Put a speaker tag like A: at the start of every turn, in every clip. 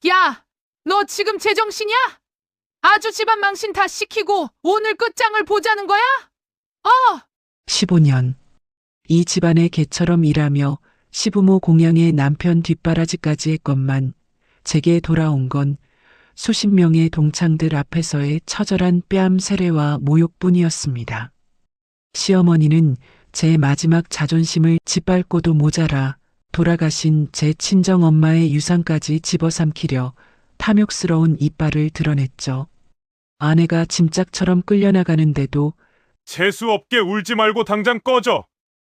A: 야, 너 지금 제정신이야? 아주 집안 망신 다 시키고 오늘 끝장을 보자는 거야? 어,
B: 15년. 이 집안의 개처럼 일하며 시부모 공양의 남편 뒷바라지까지 했건만 제게 돌아온 건 수십 명의 동창들 앞에서의 처절한 뺨 세례와 모욕뿐이었습니다. 시어머니는 제 마지막 자존심을 짓밟고도 모자라 돌아가신 제 친정엄마의 유산까지 집어삼키려 탐욕스러운 이빨을 드러냈죠. 아내가 짐짝처럼 끌려나가는데도
C: 재수 없게 울지 말고 당장 꺼져.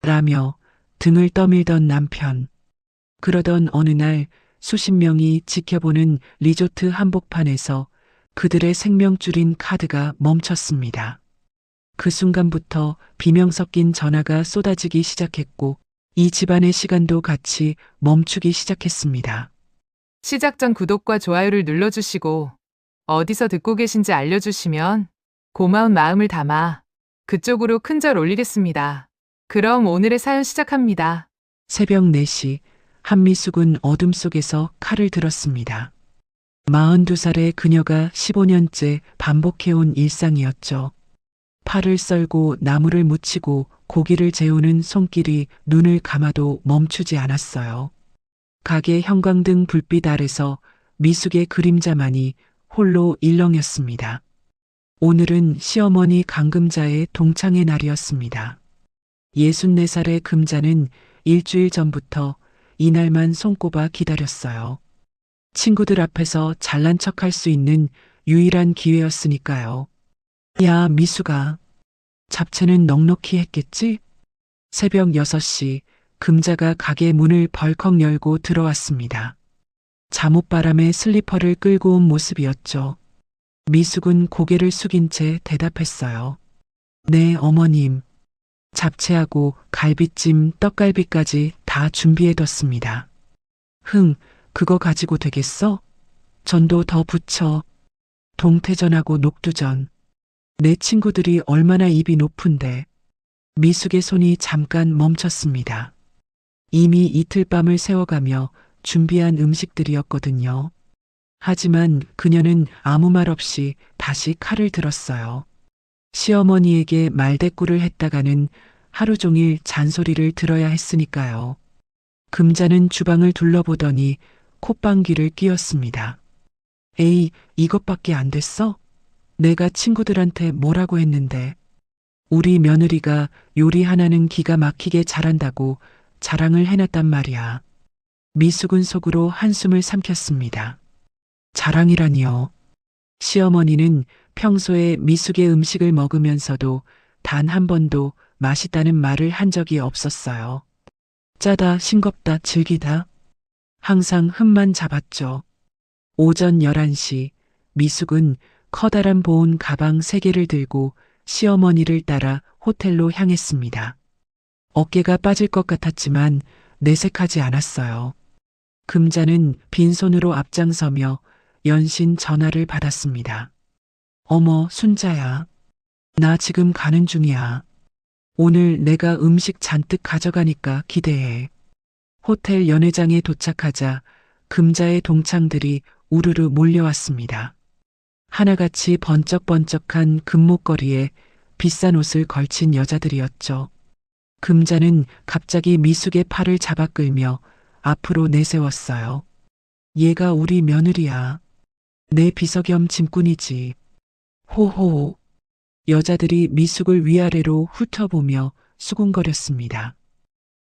B: 라며 등을 떠밀던 남편. 그러던 어느 날 수십 명이 지켜보는 리조트 한복판에서 그들의 생명줄인 카드가 멈췄습니다. 그 순간부터 비명 섞인 전화가 쏟아지기 시작했고 이 집안의 시간도 같이 멈추기 시작했습니다.
A: 시작 전 구독과 좋아요를 눌러주시고 어디서 듣고 계신지 알려주시면 고마운 마음을 담아 그쪽으로 큰절 올리겠습니다. 그럼 오늘의 사연 시작합니다.
B: 새벽 4시 한미숙은 어둠 속에서 칼을 들었습니다. 42살의 그녀가 15년째 반복해온 일상이었죠. 팔을 썰고 나무를 묻히고 고기를 재우는 손길이 눈을 감아도 멈추지 않았어요. 가게 형광등 불빛 아래서 미숙의 그림자만이 홀로 일렁였습니다. 오늘은 시어머니 강금자의 동창의 날이었습니다. 64살의 금자는 일주일 전부터 이날만 손꼽아 기다렸어요. 친구들 앞에서 잘난 척할 수 있는 유일한 기회였으니까요. 야, 미숙아. 잡채는 넉넉히 했겠지? 새벽 6시 금자가 가게 문을 벌컥 열고 들어왔습니다. 잠옷바람에 슬리퍼를 끌고 온 모습이었죠. 미숙은 고개를 숙인 채 대답했어요. 네, 어머님. 잡채하고 갈비찜, 떡갈비까지 다 준비해뒀습니다. 그거 가지고 되겠어? 전도 더 부쳐. 동태전하고 녹두전. 내 친구들이 얼마나 입이 높은데. 미숙의 손이 잠깐 멈췄습니다. 이미 이틀 밤을 새워가며 준비한 음식들이었거든요. 하지만 그녀는 아무 말 없이 다시 칼을 들었어요. 시어머니에게 말대꾸를 했다가는 하루 종일 잔소리를 들어야 했으니까요. 금자는 주방을 둘러보더니 콧방귀를 뀌었습니다. 에이, 이것밖에 안 됐어? 내가 친구들한테 뭐라고 했는데. 우리 며느리가 요리 하나는 기가 막히게 잘한다고 자랑을 해놨단 말이야. 미숙은 속으로 한숨을 삼켰습니다. 자랑이라니요. 시어머니는 평소에 미숙의 음식을 먹으면서도 단 한 번도 맛있다는 말을 한 적이 없었어요. 짜다, 싱겁다, 질기다. 항상 흠만 잡았죠. 오전 11시 미숙은 커다란 보온 가방 3개를 들고 시어머니를 따라 호텔로 향했습니다. 어깨가 빠질 것 같았지만 내색하지 않았어요. 금자는 빈손으로 앞장서며 연신 전화를 받았습니다. 어머, 순자야. 나 지금 가는 중이야. 오늘 내가 음식 잔뜩 가져가니까 기대해. 호텔 연회장에 도착하자 금자의 동창들이 우르르 몰려왔습니다. 하나같이 번쩍번쩍한 금목걸이에 비싼 옷을 걸친 여자들이었죠. 금자는 갑자기 미숙의 팔을 잡아 끌며 앞으로 내세웠어요. 얘가 우리 며느리야. 내 비서 겸 짐꾼이지. 호호. 여자들이 미숙을 위아래로 훑어보며 수군거렸습니다.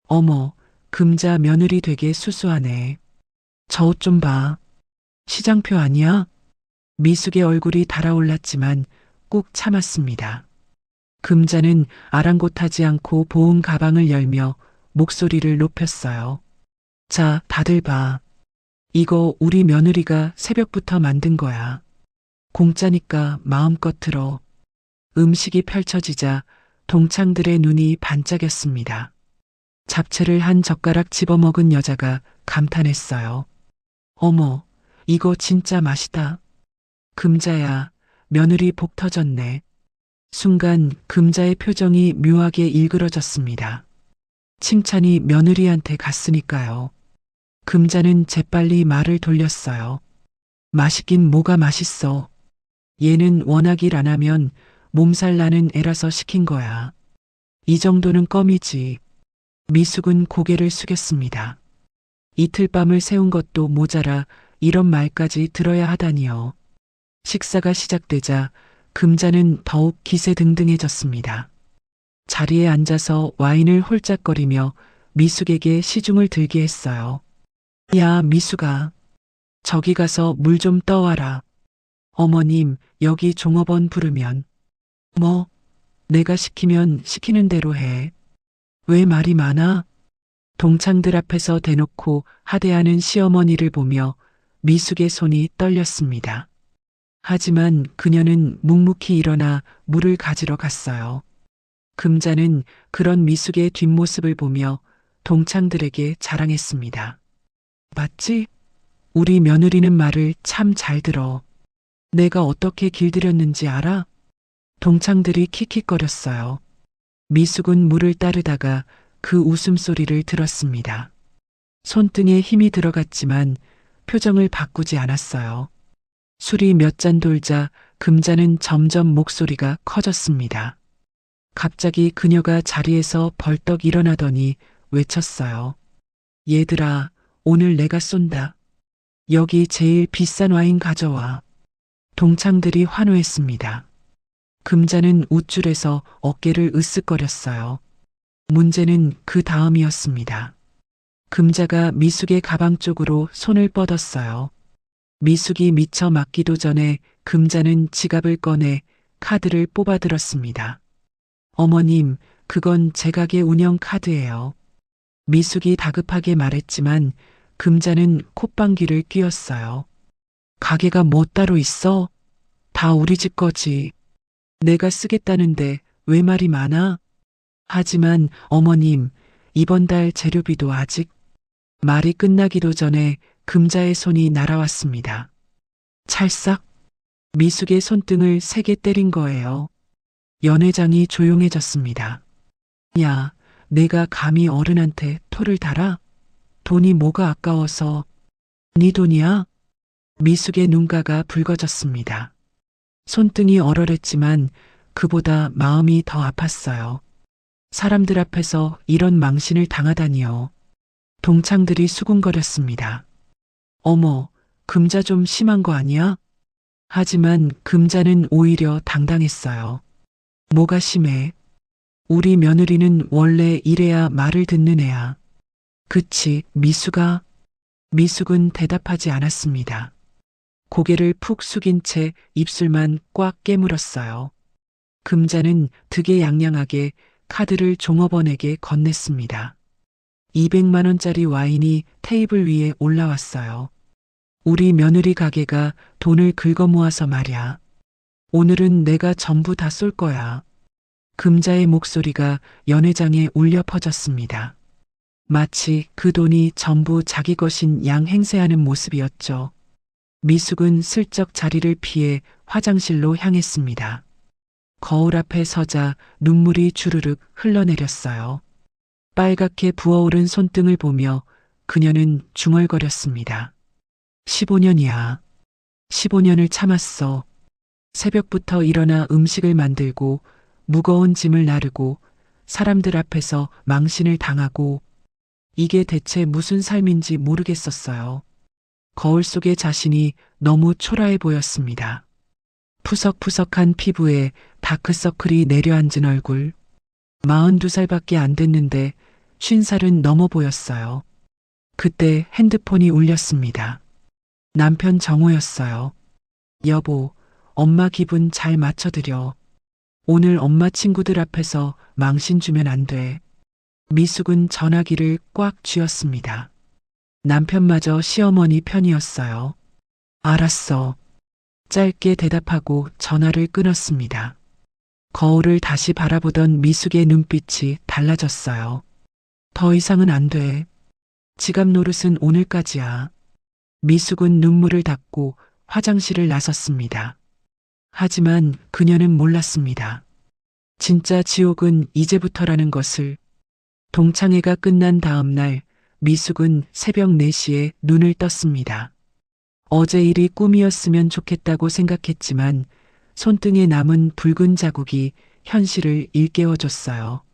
B: 어머, 금자 며느리 되게 수수하네. 저 옷 좀 봐. 시장표 아니야? 미숙의 얼굴이 달아올랐지만 꾹 참았습니다. 금자는 아랑곳하지 않고 보온 가방을 열며 목소리를 높였어요. 자, 다들 봐. 이거 우리 며느리가 새벽부터 만든 거야. 공짜니까 마음껏 들어. 음식이 펼쳐지자 동창들의 눈이 반짝였습니다. 잡채를 한 젓가락 집어먹은 여자가 감탄했어요. 어머, 이거 진짜 맛있다. 금자야, 며느리 복 터졌네. 순간 금자의 표정이 묘하게 일그러졌습니다. 칭찬이 며느리한테 갔으니까요. 금자는 재빨리 말을 돌렸어요. 맛있긴 뭐가 맛있어. 얘는 워낙 일 안 하면 몸살 나는 애라서 시킨 거야. 이 정도는 껌이지. 미숙은 고개를 숙였습니다. 이틀 밤을 새운 것도 모자라 이런 말까지 들어야 하다니요. 식사가 시작되자 금자는 더욱 기세등등해졌습니다. 자리에 앉아서 와인을 홀짝거리며 미숙에게 시중을 들게 했어요. 야, 미숙아. 저기 가서 물 좀 떠와라. 어머님, 여기 종업원 부르면. 뭐, 내가 시키면 시키는 대로 해. 왜 말이 많아? 동창들 앞에서 대놓고 하대하는 시어머니를 보며 미숙의 손이 떨렸습니다. 하지만 그녀는 묵묵히 일어나 물을 가지러 갔어요. 금자는 그런 미숙의 뒷모습을 보며 동창들에게 자랑했습니다. 맞지? 우리 며느리는 말을 참 잘 들어. 내가 어떻게 길들였는지 알아? 동창들이 킥킥거렸어요. 미숙은 물을 따르다가 그 웃음소리를 들었습니다. 손등에 힘이 들어갔지만 표정을 바꾸지 않았어요. 술이 몇 잔 돌자 금자는 점점 목소리가 커졌습니다. 갑자기 그녀가 자리에서 벌떡 일어나더니 외쳤어요. 얘들아, 오늘 내가 쏜다. 여기 제일 비싼 와인 가져와. 동창들이 환호했습니다. 금자는 웃줄에서 어깨를 으쓱거렸어요. 문제는 그 다음이었습니다. 금자가 미숙의 가방 쪽으로 손을 뻗었어요. 미숙이 미처 맞기도 전에 금자는 지갑을 꺼내 카드를 뽑아들었습니다. 어머님, 그건 제 가게 운영 카드예요. 미숙이 다급하게 말했지만 금자는 콧방귀를 뀌었어요. 가게가 뭐 따로 있어? 다 우리 집 거지. 내가 쓰겠다는데 왜 말이 많아? 하지만 어머님, 이번 달 재료비도 아직. 말이 끝나기도 전에 금자의 손이 날아왔습니다. 찰싹. 미숙의 손등을 세게 때린 거예요. 연회장이 조용해졌습니다. 야, 내가 감히 어른한테 토를 달아? 돈이 뭐가 아까워서. 네 돈이야? 미숙의 눈가가 붉어졌습니다. 손등이 얼얼했지만 그보다 마음이 더 아팠어요. 사람들 앞에서 이런 망신을 당하다니요. 동창들이 수군거렸습니다. 어머, 금자 좀 심한 거 아니야? 하지만 금자는 오히려 당당했어요. 뭐가 심해? 우리 며느리는 원래 이래야 말을 듣는 애야. 그치, 미숙아? 미숙은 대답하지 않았습니다. 고개를 푹 숙인 채 입술만 꽉 깨물었어요. 금자는 득에양양하게 카드를 종업원에게 건넸습니다. 200만 원짜리 와인이 테이블 위에 올라왔어요. 우리 며느리 가게가 돈을 긁어 모아서 말이야. 오늘은 내가 전부 다 쏠 거야. 금자의 목소리가 연회장에 울려 퍼졌습니다. 마치 그 돈이 전부 자기 것인 양 행세하는 모습이었죠. 미숙은 슬쩍 자리를 피해 화장실로 향했습니다. 거울 앞에 서자 눈물이 주르륵 흘러내렸어요. 빨갛게 부어오른 손등을 보며 그녀는 중얼거렸습니다. 15년이야. 15년을 참았어. 새벽부터 일어나 음식을 만들고 무거운 짐을 나르고 사람들 앞에서 망신을 당하고 이게 대체 무슨 삶인지 모르겠었어요. 거울 속의 자신이 너무 초라해 보였습니다. 푸석푸석한 피부에 다크서클이 내려앉은 얼굴. 42살밖에 안 됐는데 50살은 넘어 보였어요. 그때 핸드폰이 울렸습니다. 남편 정호였어요. 여보, 엄마 기분 잘 맞춰드려. 오늘 엄마 친구들 앞에서 망신 주면 안 돼. 미숙은 전화기를 꽉 쥐었습니다. 남편마저 시어머니 편이었어요. 알았어. 짧게 대답하고 전화를 끊었습니다. 거울을 다시 바라보던 미숙의 눈빛이 달라졌어요. 더 이상은 안 돼. 지갑 노릇은 오늘까지야. 미숙은 눈물을 닦고 화장실을 나섰습니다. 하지만 그녀는 몰랐습니다. 진짜 지옥은 이제부터라는 것을. 동창회가 끝난 다음 날 미숙은 새벽 4시에 눈을 떴습니다. 어제 일이 꿈이었으면 좋겠다고 생각했지만 손등에 남은 붉은 자국이 현실을 일깨워줬어요.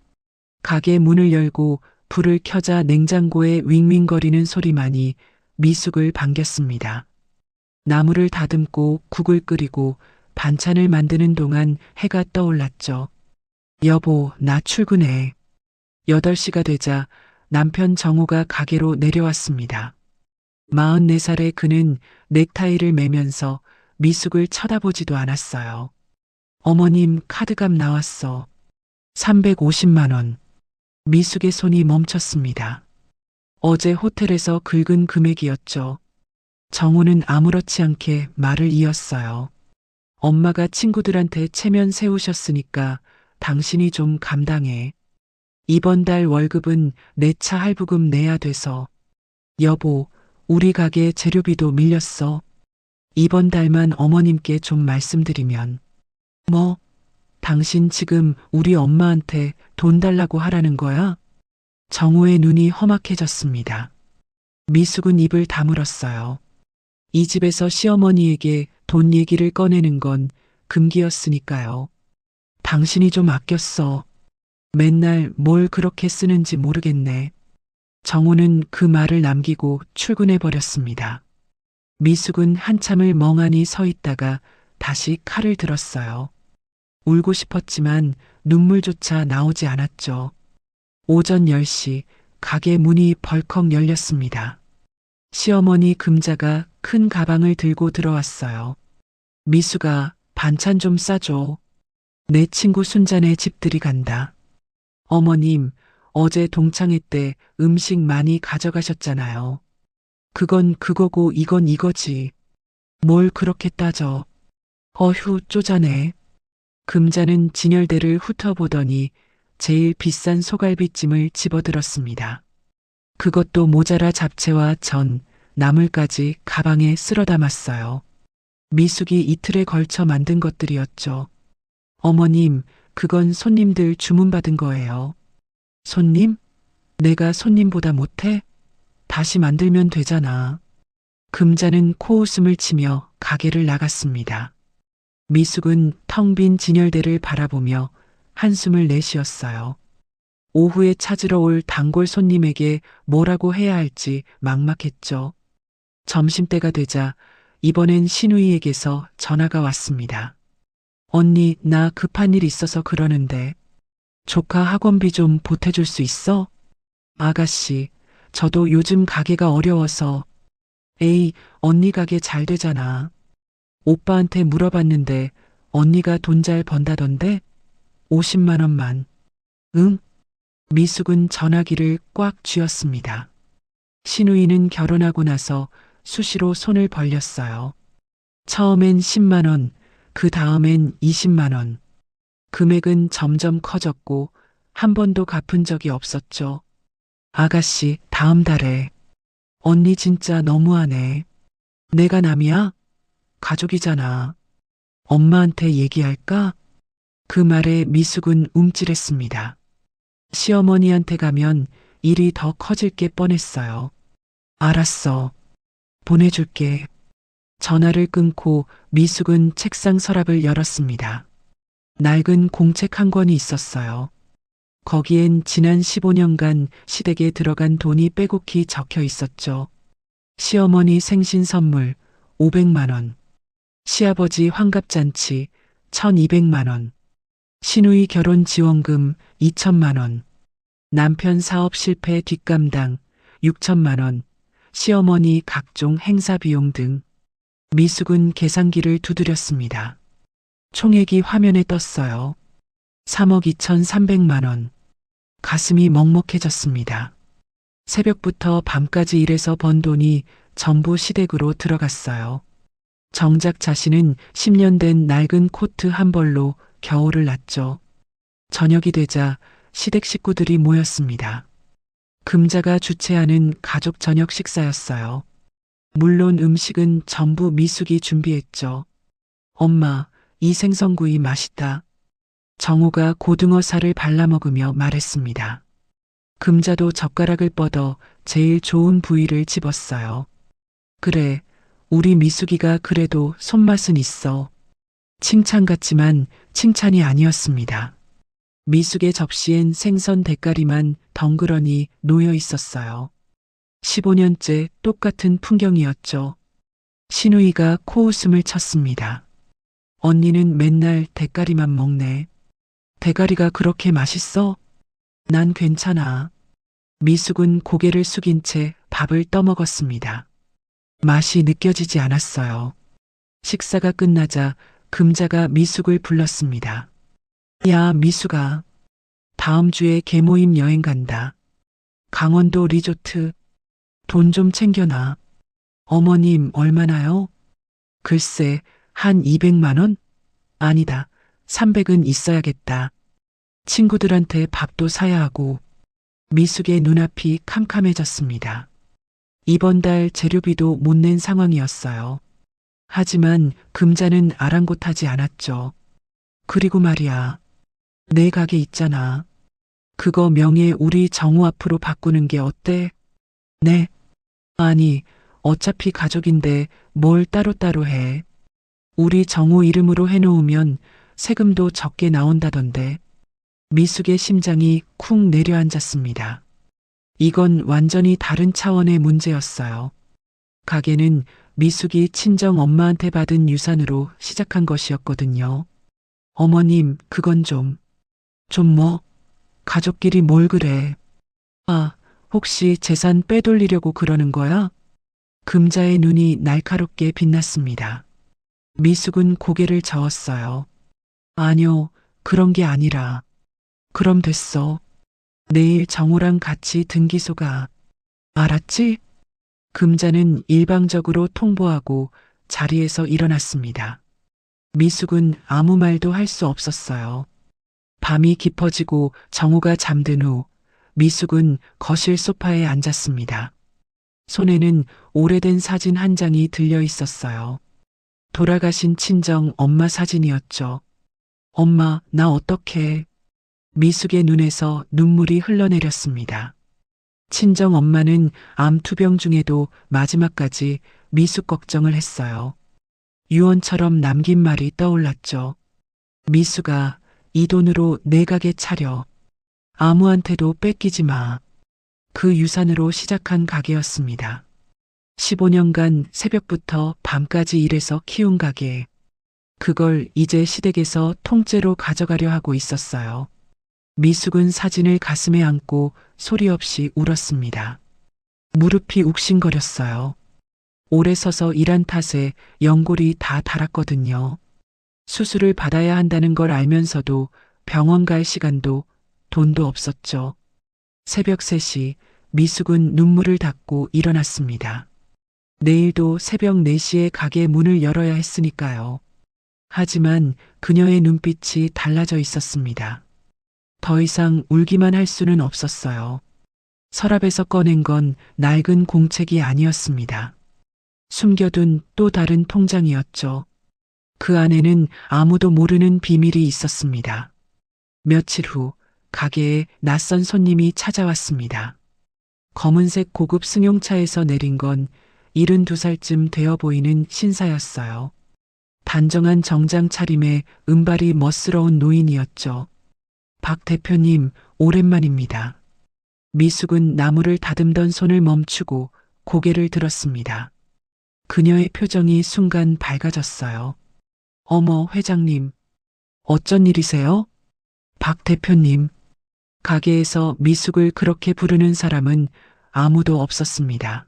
B: 가게 문을 열고 불을 켜자 냉장고에 윙윙거리는 소리만이 미숙을 반겼습니다. 나물을 다듬고 국을 끓이고 반찬을 만드는 동안 해가 떠올랐죠. 여보, 나 출근해. 8시가 되자 남편 정우가 가게로 내려왔습니다. 44살의 그는 넥타이를 매면서 미숙을 쳐다보지도 않았어요. 어머님, 카드값 나왔어. 350만 원. 미숙의 손이 멈췄습니다. 어제 호텔에서 긁은 금액이었죠. 정우는 아무렇지 않게 말을 이었어요. 엄마가 친구들한테 체면 세우셨으니까 당신이 좀 감당해. 이번 달 월급은 내 차 할부금 내야 돼서. 여보, 우리 가게 재료비도 밀렸어. 이번 달만 어머님께 좀 말씀드리면. 뭐? 당신 지금 우리 엄마한테 돈 달라고 하라는 거야? 정우의 눈이 험악해졌습니다. 미숙은 입을 다물었어요. 이 집에서 시어머니에게 돈 얘기를 꺼내는 건 금기였으니까요. 당신이 좀 아꼈어. 맨날 뭘 그렇게 쓰는지 모르겠네. 정우는 그 말을 남기고 출근해 버렸습니다. 미숙은 한참을 멍하니 서 있다가 다시 칼을 들었어요. 울고 싶었지만 눈물조차 나오지 않았죠. 오전 10시 가게 문이 벌컥 열렸습니다. 시어머니 금자가 큰 가방을 들고 들어왔어요. 미숙아, 반찬 좀 싸줘. 내 친구 순자네 집들이 간다. 어머님, 어제 동창회 때 음식 많이 가져가셨잖아요. 그건 그거고 이건 이거지. 뭘 그렇게 따져. 어휴, 쪼잔해. 금자는 진열대를 훑어보더니 제일 비싼 소갈비찜을 집어들었습니다. 그것도 모자라 잡채와 전, 나물까지 가방에 쓸어 담았어요. 미숙이 이틀에 걸쳐 만든 것들이었죠. 어머님, 그건 손님들 주문받은 거예요. 손님? 내가 손님보다 못해? 다시 만들면 되잖아. 금자는 코웃음을 치며 가게를 나갔습니다. 미숙은 텅 빈 진열대를 바라보며 한숨을 내쉬었어요. 오후에 찾으러 올 단골 손님에게 뭐라고 해야 할지 막막했죠. 점심때가 되자 이번엔 신우이에게서 전화가 왔습니다. 언니, 나 급한 일 있어서 그러는데 조카 학원비 좀 보태줄 수 있어? 아가씨, 저도 요즘 가게가 어려워서. 에이, 언니 가게 잘 되잖아. 오빠한테 물어봤는데 언니가 돈 잘 번다던데? 50만 원만. 응? 미숙은 전화기를 꽉 쥐었습니다. 신우이는 결혼하고 나서 수시로 손을 벌렸어요. 처음엔 10만 원, 그 다음엔 20만 원. 금액은 점점 커졌고 한 번도 갚은 적이 없었죠. 아가씨, 다음 달에. 언니 진짜 너무하네. 내가 남이야? 가족이잖아. 엄마한테 얘기할까? 그 말에 미숙은 움찔했습니다. 시어머니한테 가면 일이 더 커질 게 뻔했어요. 알았어. 보내줄게. 전화를 끊고 미숙은 책상 서랍을 열었습니다. 낡은 공책 한 권이 있었어요. 거기엔 지난 15년간 시댁에 들어간 돈이 빼곡히 적혀 있었죠. 시어머니 생신 선물 500만 원. 시아버지 환갑잔치 1200만 원. 신우이 결혼 지원금 2000만 원. 남편 사업 실패 뒷감당 6천만 원. 시어머니 각종 행사 비용 등. 미숙은 계산기를 두드렸습니다. 총액이 화면에 떴어요. 3억 2,300만 원. 가슴이 먹먹해졌습니다. 새벽부터 밤까지 일해서 번 돈이 전부 시댁으로 들어갔어요. 정작 자신은 10년 된 낡은 코트 한 벌로 겨울을 났죠. 저녁이 되자 시댁 식구들이 모였습니다. 금자가 주최하는 가족 저녁 식사였어요. 물론 음식은 전부 미숙이 준비했죠. 엄마, 이 생선구이 맛있다. 정우가 고등어 살을 발라먹으며 말했습니다. 금자도 젓가락을 뻗어 제일 좋은 부위를 집었어요. 그래, 우리 미숙이가 그래도 손맛은 있어. 칭찬 같지만 칭찬이 아니었습니다. 미숙의 접시엔 생선 대가리만 덩그러니 놓여 있었어요. 15년째 똑같은 풍경이었죠. 신우이가 코웃음을 쳤습니다. 언니는 맨날 대가리만 먹네. 대가리가 그렇게 맛있어? 난 괜찮아. 미숙은 고개를 숙인 채 밥을 떠먹었습니다. 맛이 느껴지지 않았어요. 식사가 끝나자 금자가 미숙을 불렀습니다. 야, 미숙아. 다음 주에 계모임 여행 간다. 강원도 리조트. 돈 좀 챙겨놔. 어머님, 얼마나요? 글쎄, 한 200만 원? 아니다. 300은 있어야겠다. 친구들한테 밥도 사야 하고. 미숙의 눈앞이 캄캄해졌습니다. 이번 달 재료비도 못 낸 상황이었어요. 하지만 금자는 아랑곳하지 않았죠. 그리고 말이야. 내 가게 있잖아. 그거 명예 우리 정우 앞으로 바꾸는 게 어때? 네. 아니, 어차피 가족인데 뭘 따로따로 해. 우리 정우 이름으로 해놓으면 세금도 적게 나온다던데. 미숙의 심장이 쿵 내려앉았습니다. 이건 완전히 다른 차원의 문제였어요. 가게는 미숙이 친정 엄마한테 받은 유산으로 시작한 것이었거든요. 어머님, 그건 좀 뭐? 가족끼리 뭘 그래? 아, 혹시 재산 빼돌리려고 그러는 거야? 금자의 눈이 날카롭게 빛났습니다. 미숙은 고개를 저었어요. 아니요, 그런 게 아니라. 그럼 됐어. 내일 정우랑 같이 등기소 가. 알았지? 금자는 일방적으로 통보하고 자리에서 일어났습니다. 미숙은 아무 말도 할 수 없었어요. 밤이 깊어지고 정우가 잠든 후 미숙은 거실 소파에 앉았습니다. 손에는 오래된 사진 한 장이 들려 있었어요. 돌아가신 친정 엄마 사진이었죠. 엄마, 나 어떡해. 미숙의 눈에서 눈물이 흘러내렸습니다. 친정 엄마는 암 투병 중에도 마지막까지 미숙 걱정을 했어요. 유언처럼 남긴 말이 떠올랐죠. 미숙아, 이 돈으로 내 가게 차려. 아무한테도 뺏기지 마. 그 유산으로 시작한 가게였습니다. 15년간 새벽부터 밤까지 일해서 키운 가게. 그걸 이제 시댁에서 통째로 가져가려 하고 있었어요. 미숙은 사진을 가슴에 안고 소리 없이 울었습니다. 무릎이 욱신거렸어요. 오래 서서 일한 탓에 연골이 다 닳았거든요. 수술을 받아야 한다는 걸 알면서도 병원 갈 시간도 돈도 없었죠. 새벽 3시 미숙은 눈물을 닦고 일어났습니다. 내일도 새벽 4시에 가게 문을 열어야 했으니까요. 하지만 그녀의 눈빛이 달라져 있었습니다. 더 이상 울기만 할 수는 없었어요. 서랍에서 꺼낸 건 낡은 공책이 아니었습니다. 숨겨둔 또 다른 통장이었죠. 그 안에는 아무도 모르는 비밀이 있었습니다. 며칠 후 가게에 낯선 손님이 찾아왔습니다. 검은색 고급 승용차에서 내린 건 72살쯤 되어 보이는 신사였어요. 단정한 정장 차림에 은발이 멋스러운 노인이었죠. 박 대표님, 오랜만입니다. 미숙은 나무를 다듬던 손을 멈추고 고개를 들었습니다. 그녀의 표정이 순간 밝아졌어요. 어머, 회장님. 어쩐 일이세요? 박 대표님. 가게에서 미숙을 그렇게 부르는 사람은 아무도 없었습니다.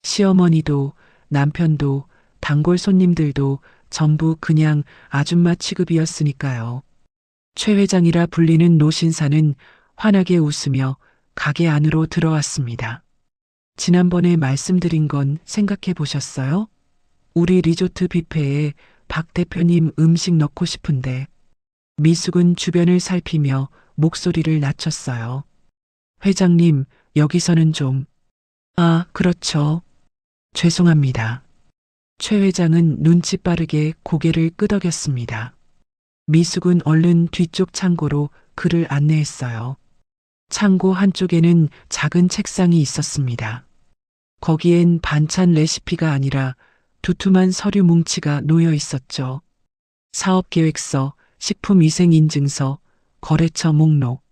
B: 시어머니도 남편도 단골 손님들도 전부 그냥 아줌마 취급이었으니까요. 최 회장이라 불리는 노신사는 환하게 웃으며 가게 안으로 들어왔습니다. 지난번에 말씀드린 건 생각해 보셨어요? 우리 리조트 뷔페에 박 대표님 음식 넣고 싶은데. 미숙은 주변을 살피며 목소리를 낮췄어요. 회장님, 여기서는 좀. 아, 그렇죠. 죄송합니다. 최 회장은 눈치 빠르게 고개를 끄덕였습니다. 미숙은 얼른 뒤쪽 창고로 그를 안내했어요. 창고 한쪽에는 작은 책상이 있었습니다. 거기엔 반찬 레시피가 아니라 두툼한 서류 뭉치가 놓여 있었죠. 사업계획서, 식품위생인증서, 거래처 목록.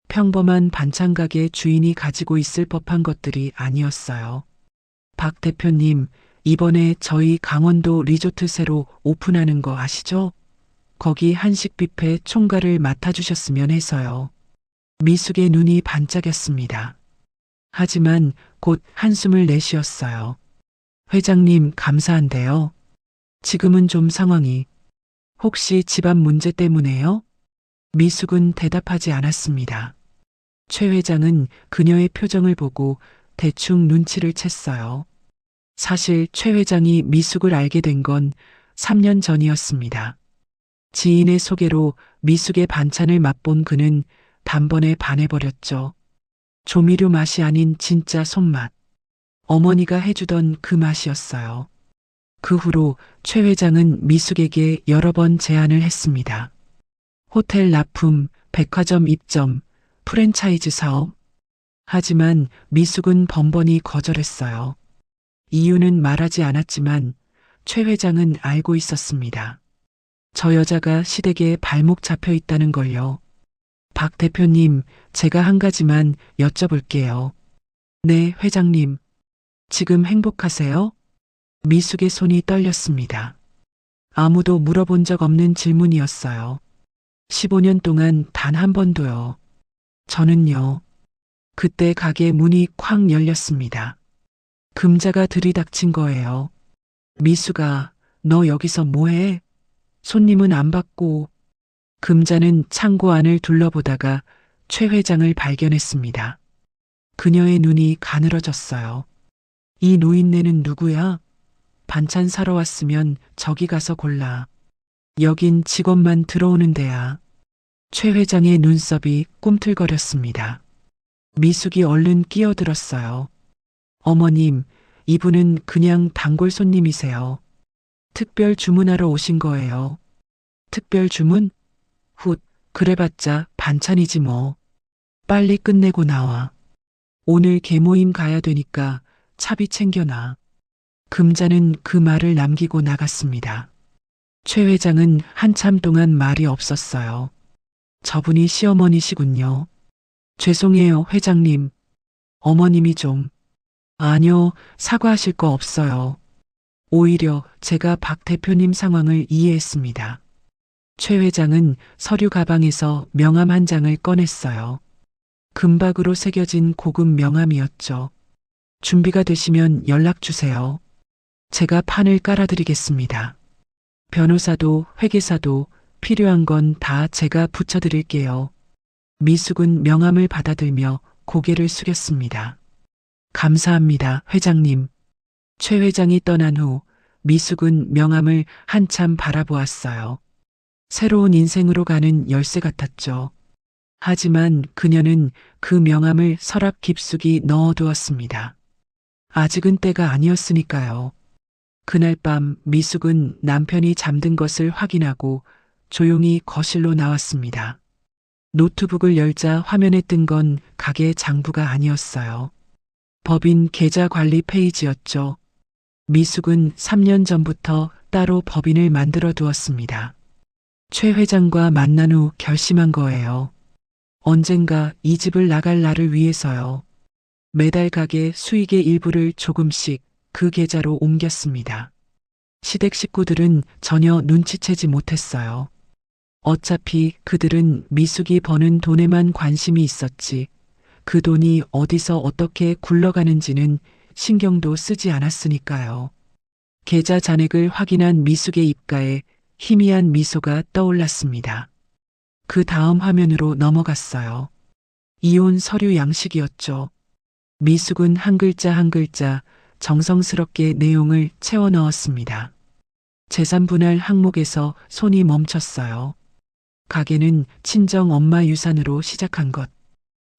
B: 평범한 반찬가게 주인이 가지고 있을 법한 것들이 아니었어요. 박 대표님, 이번에 저희 강원도 리조트 새로 오픈하는 거 아시죠? 거기 한식 뷔페 총괄을 맡아주셨으면 해서요. 미숙의 눈이 반짝였습니다. 하지만 곧 한숨을 내쉬었어요. 회장님, 감사한데요. 지금은 좀 상황이. 혹시 집안 문제 때문에요? 미숙은 대답하지 않았습니다. 최 회장은 그녀의 표정을 보고 대충 눈치를 챘어요. 사실 최 회장이 미숙을 알게 된 건 3년 전이었습니다. 지인의 소개로 미숙의 반찬을 맛본 그는 단번에 반해버렸죠. 조미료 맛이 아닌 진짜 손맛. 어머니가 해주던 그 맛이었어요. 그 후로 최 회장은 미숙에게 여러 번 제안을 했습니다. 호텔 납품, 백화점 입점, 프랜차이즈 사업. 하지만 미숙은 번번이 거절했어요. 이유는 말하지 않았지만 최 회장은 알고 있었습니다. 저 여자가 시댁에 발목 잡혀 있다는 걸요. 박 대표님, 제가 한 가지만 여쭤볼게요. 네, 회장님. 지금 행복하세요? 미숙의 손이 떨렸습니다. 아무도 물어본 적 없는 질문이었어요. 15년 동안 단 한 번도요. 저는요. 그때 가게 문이 쾅 열렸습니다. 금자가 들이닥친 거예요. 미숙아, 너 여기서 뭐해? 손님은 안 받고. 금자는 창고 안을 둘러보다가 최 회장을 발견했습니다. 그녀의 눈이 가늘어졌어요. 이 노인네는 누구야? 반찬 사러 왔으면 저기 가서 골라. 여긴 직원만 들어오는 데야. 최 회장의 눈썹이 꿈틀거렸습니다. 미숙이 얼른 끼어들었어요. 어머님, 이분은 그냥 단골 손님이세요. 특별 주문하러 오신 거예요. 특별 주문? 훗, 그래봤자 반찬이지 뭐. 빨리 끝내고 나와. 오늘 개모임 가야 되니까 차비 챙겨놔. 금자는 그 말을 남기고 나갔습니다. 최 회장은 한참 동안 말이 없었어요. 저분이 시어머니시군요. 죄송해요, 회장님. 어머님이 좀. 아니요, 사과하실 거 없어요. 오히려 제가 박 대표님 상황을 이해했습니다. 최 회장은 서류 가방에서 명함 한 장을 꺼냈어요. 금박으로 새겨진 고급 명함이었죠. 준비가 되시면 연락 주세요. 제가 판을 깔아드리겠습니다. 변호사도 회계사도 필요한 건 다 제가 붙여드릴게요. 미숙은 명함을 받아들며 고개를 숙였습니다. 감사합니다, 회장님. 최 회장이 떠난 후 미숙은 명함을 한참 바라보았어요. 새로운 인생으로 가는 열쇠 같았죠. 하지만 그녀는 그 명함을 서랍 깊숙이 넣어두었습니다. 아직은 때가 아니었으니까요. 그날 밤 미숙은 남편이 잠든 것을 확인하고 조용히 거실로 나왔습니다. 노트북을 열자 화면에 뜬 건 가게 장부가 아니었어요. 법인 계좌 관리 페이지였죠. 미숙은 3년 전부터 따로 법인을 만들어 두었습니다. 최 회장과 만난 후 결심한 거예요. 언젠가 이 집을 나갈 날을 위해서요. 매달 가게 수익의 일부를 조금씩 그 계좌로 옮겼습니다. 시댁 식구들은 전혀 눈치채지 못했어요. 어차피 그들은 미숙이 버는 돈에만 관심이 있었지, 그 돈이 어디서 어떻게 굴러가는지는 신경도 쓰지 않았으니까요. 계좌 잔액을 확인한 미숙의 입가에 희미한 미소가 떠올랐습니다. 그 다음 화면으로 넘어갔어요. 이혼 서류 양식이었죠. 미숙은 한 글자 한 글자 정성스럽게 내용을 채워 넣었습니다. 재산 분할 항목에서 손이 멈췄어요. 가게는 친정 엄마 유산으로 시작한 것.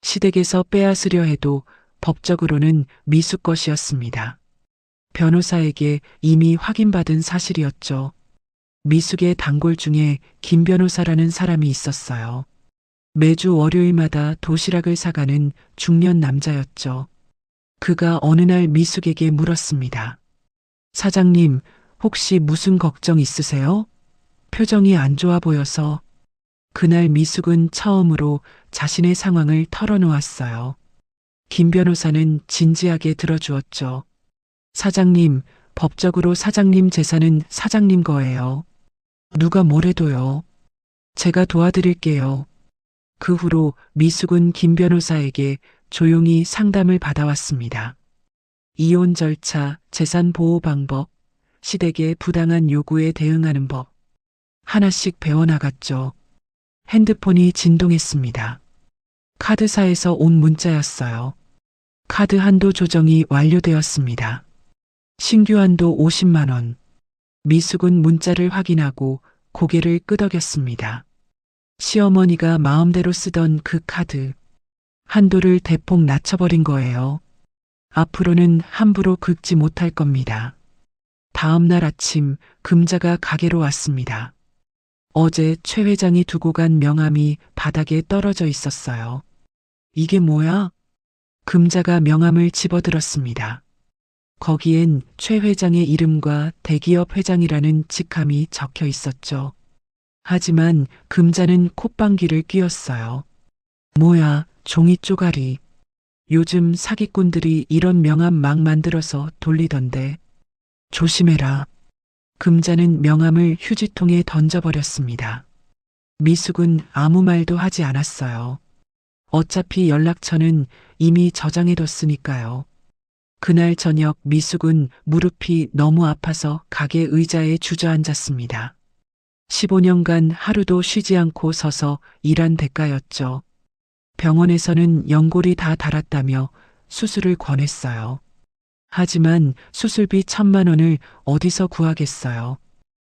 B: 시댁에서 빼앗으려 해도 법적으로는 미숙 것이었습니다. 변호사에게 이미 확인받은 사실이었죠. 미숙의 단골 중에 김 변호사라는 사람이 있었어요. 매주 월요일마다 도시락을 사가는 중년 남자였죠. 그가 어느 날 미숙에게 물었습니다. 사장님, 혹시 무슨 걱정 있으세요? 표정이 안 좋아 보여서. 그날 미숙은 처음으로 자신의 상황을 털어놓았어요. 김 변호사는 진지하게 들어주었죠. 사장님, 법적으로 사장님 재산은 사장님 거예요. 누가 뭐래도요. 제가 도와드릴게요. 그 후로 미숙은 김 변호사에게 조용히 상담을 받아왔습니다. 이혼 절차, 재산 보호 방법, 시댁의 부당한 요구에 대응하는 법. 하나씩 배워나갔죠. 핸드폰이 진동했습니다. 카드사에서 온 문자였어요. 카드 한도 조정이 완료되었습니다. 신규 한도 50만 원. 미숙은 문자를 확인하고 고개를 끄덕였습니다. 시어머니가 마음대로 쓰던 그 카드. 한도를 대폭 낮춰버린 거예요. 앞으로는 함부로 긁지 못할 겁니다. 다음 날 아침 금자가 가게로 왔습니다. 어제 최 회장이 두고 간 명함이 바닥에 떨어져 있었어요. 이게 뭐야? 금자가 명함을 집어들었습니다. 거기엔 최 회장의 이름과 대기업 회장이라는 직함이 적혀 있었죠. 하지만 금자는 콧방귀를 뀌었어요. 뭐야, 종이 쪼가리. 요즘 사기꾼들이 이런 명함 막 만들어서 돌리던데. 조심해라. 금자는 명함을 휴지통에 던져버렸습니다. 미숙은 아무 말도 하지 않았어요. 어차피 연락처는 이미 저장해뒀으니까요. 그날 저녁 미숙은 무릎이 너무 아파서 가게 의자에 주저앉았습니다. 15년간 하루도 쉬지 않고 서서 일한 대가였죠. 병원에서는 연골이 다 닳았다며 수술을 권했어요. 하지만 수술비 1,000만 원을 어디서 구하겠어요.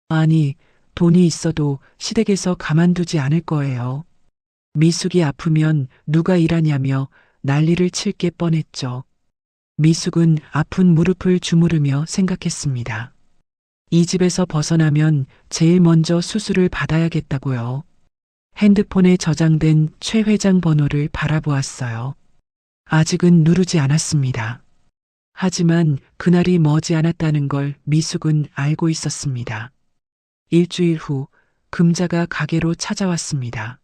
B: 아니, 돈이 있어도 시댁에서 가만두지 않을 거예요. 미숙이 아프면 누가 일하냐며 난리를 칠 게 뻔했죠. 미숙은 아픈 무릎을 주무르며 생각했습니다. 이 집에서 벗어나면 제일 먼저 수술을 받아야겠다고요. 핸드폰에 저장된 최 회장 번호를 바라보았어요. 아직은 누르지 않았습니다. 하지만 그날이 머지않았다는 걸 미숙은 알고 있었습니다. 일주일 후 금자가 가게로 찾아왔습니다.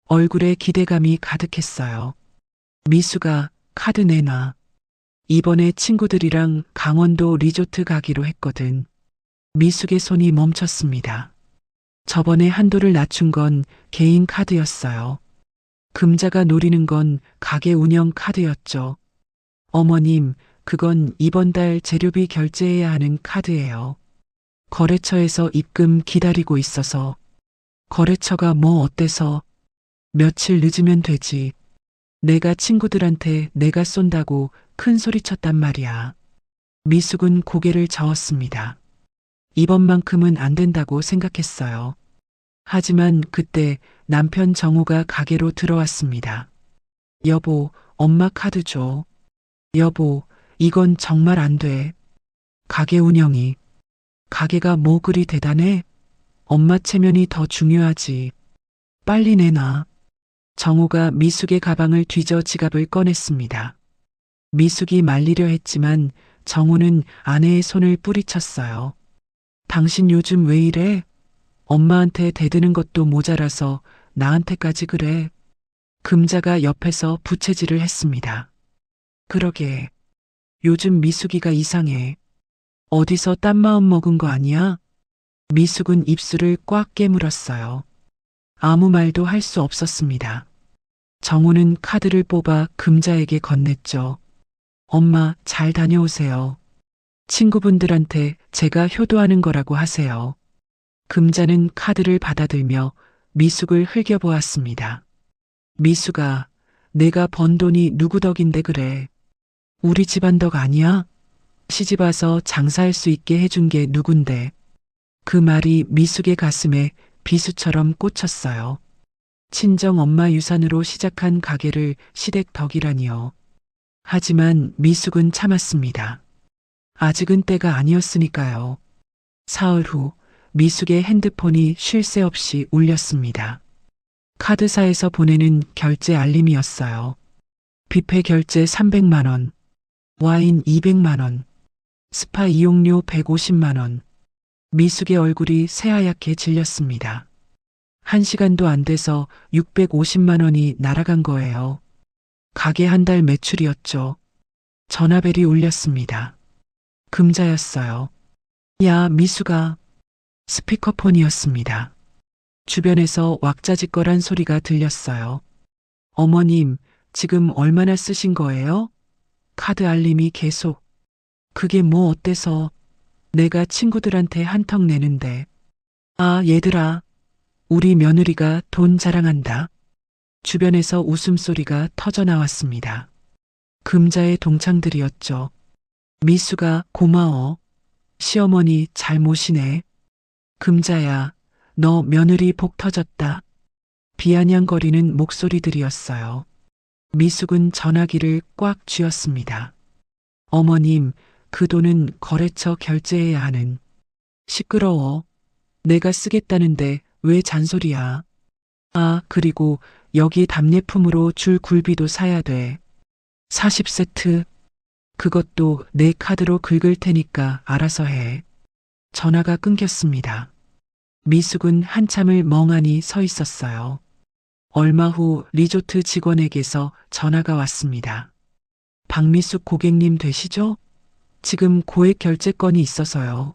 B: 얼굴에 기대감이 가득했어요. 미숙아, 카드 내놔. 이번에 친구들이랑 강원도 리조트 가기로 했거든. 미숙의 손이 멈췄습니다. 저번에 한도를 낮춘 건 개인 카드였어요. 금자가 노리는 건 가게 운영 카드였죠. 어머님, 그건 이번 달 재료비 결제해야 하는 카드예요. 거래처에서 입금 기다리고 있어서. 거래처가 뭐 어때서? 며칠 늦으면 되지. 내가 친구들한테 내가 쏜다고 큰 소리 쳤단 말이야. 미숙은 고개를 저었습니다. 이번만큼은 안 된다고 생각했어요. 하지만 그때 남편 정우가 가게로 들어왔습니다. 여보, 엄마 카드 줘. 여보, 이건 정말 안 돼. 가게 운영이. 가게가 뭐 그리 대단해? 엄마 체면이 더 중요하지. 빨리 내놔. 정우가 미숙의 가방을 뒤져 지갑을 꺼냈습니다. 미숙이 말리려 했지만 정우는 아내의 손을 뿌리쳤어요. 당신 요즘 왜 이래? 엄마한테 대드는 것도 모자라서 나한테까지 그래. 금자가 옆에서 부채질을 했습니다. 그러게. 요즘 미숙이가 이상해. 어디서 딴 마음 먹은 거 아니야? 미숙은 입술을 꽉 깨물었어요. 아무 말도 할 수 없었습니다. 정우는 카드를 뽑아 금자에게 건넸죠. 엄마, 잘 다녀오세요. 친구분들한테 제가 효도하는 거라고 하세요. 금자는 카드를 받아들며 미숙을 흘겨보았습니다. 미숙아, 내가 번 돈이 누구 덕인데 그래. 우리 집안 덕 아니야? 시집 와서 장사할 수 있게 해준 게 누군데. 그 말이 미숙의 가슴에 비수처럼 꽂혔어요. 친정 엄마 유산으로 시작한 가게를 시댁 덕이라니요. 하지만 미숙은 참았습니다. 아직은 때가 아니었으니까요. 사흘 후 미숙의 핸드폰이 쉴 새 없이 울렸습니다. 카드사에서 보내는 결제 알림이었어요. 뷔페 결제 300만 원, 와인 200만 원. 스파 이용료 150만 원. 미숙의 얼굴이 새하얗게 질렸습니다. 1시간도 안 돼서 650만 원이 날아간 거예요. 가게 한 달 매출이었죠. 전화벨이 울렸습니다. 금자였어요. 야, 미숙아. 스피커폰이었습니다. 주변에서 왁자지껄한 소리가 들렸어요. 어머님, 지금 얼마나 쓰신 거예요? 카드 알림이 계속. 그게 뭐 어때서? 내가 친구들한테 한턱 내는데. 아, 얘들아. 우리 며느리가 돈 자랑한다. 주변에서 웃음소리가 터져 나왔습니다. 금자의 동창들이었죠. 미수가 고마워. 시어머니 잘 모시네. 금자야, 너 며느리 복 터졌다. 비아냥거리는 목소리들이었어요. 미숙은 전화기를 꽉 쥐었습니다. 어머님, 그 돈은 거래처 결제해야 하는. 시끄러워. 내가 쓰겠다는데 왜 잔소리야. 아, 그리고 여기 답례품으로 줄 굴비도 사야 돼. 40세트. 그것도 내 카드로 긁을 테니까 알아서 해. 전화가 끊겼습니다. 미숙은 한참을 멍하니 서 있었어요. 얼마 후 리조트 직원에게서 전화가 왔습니다. 박미숙 고객님 되시죠? 지금 고액 결제건이 있어서요.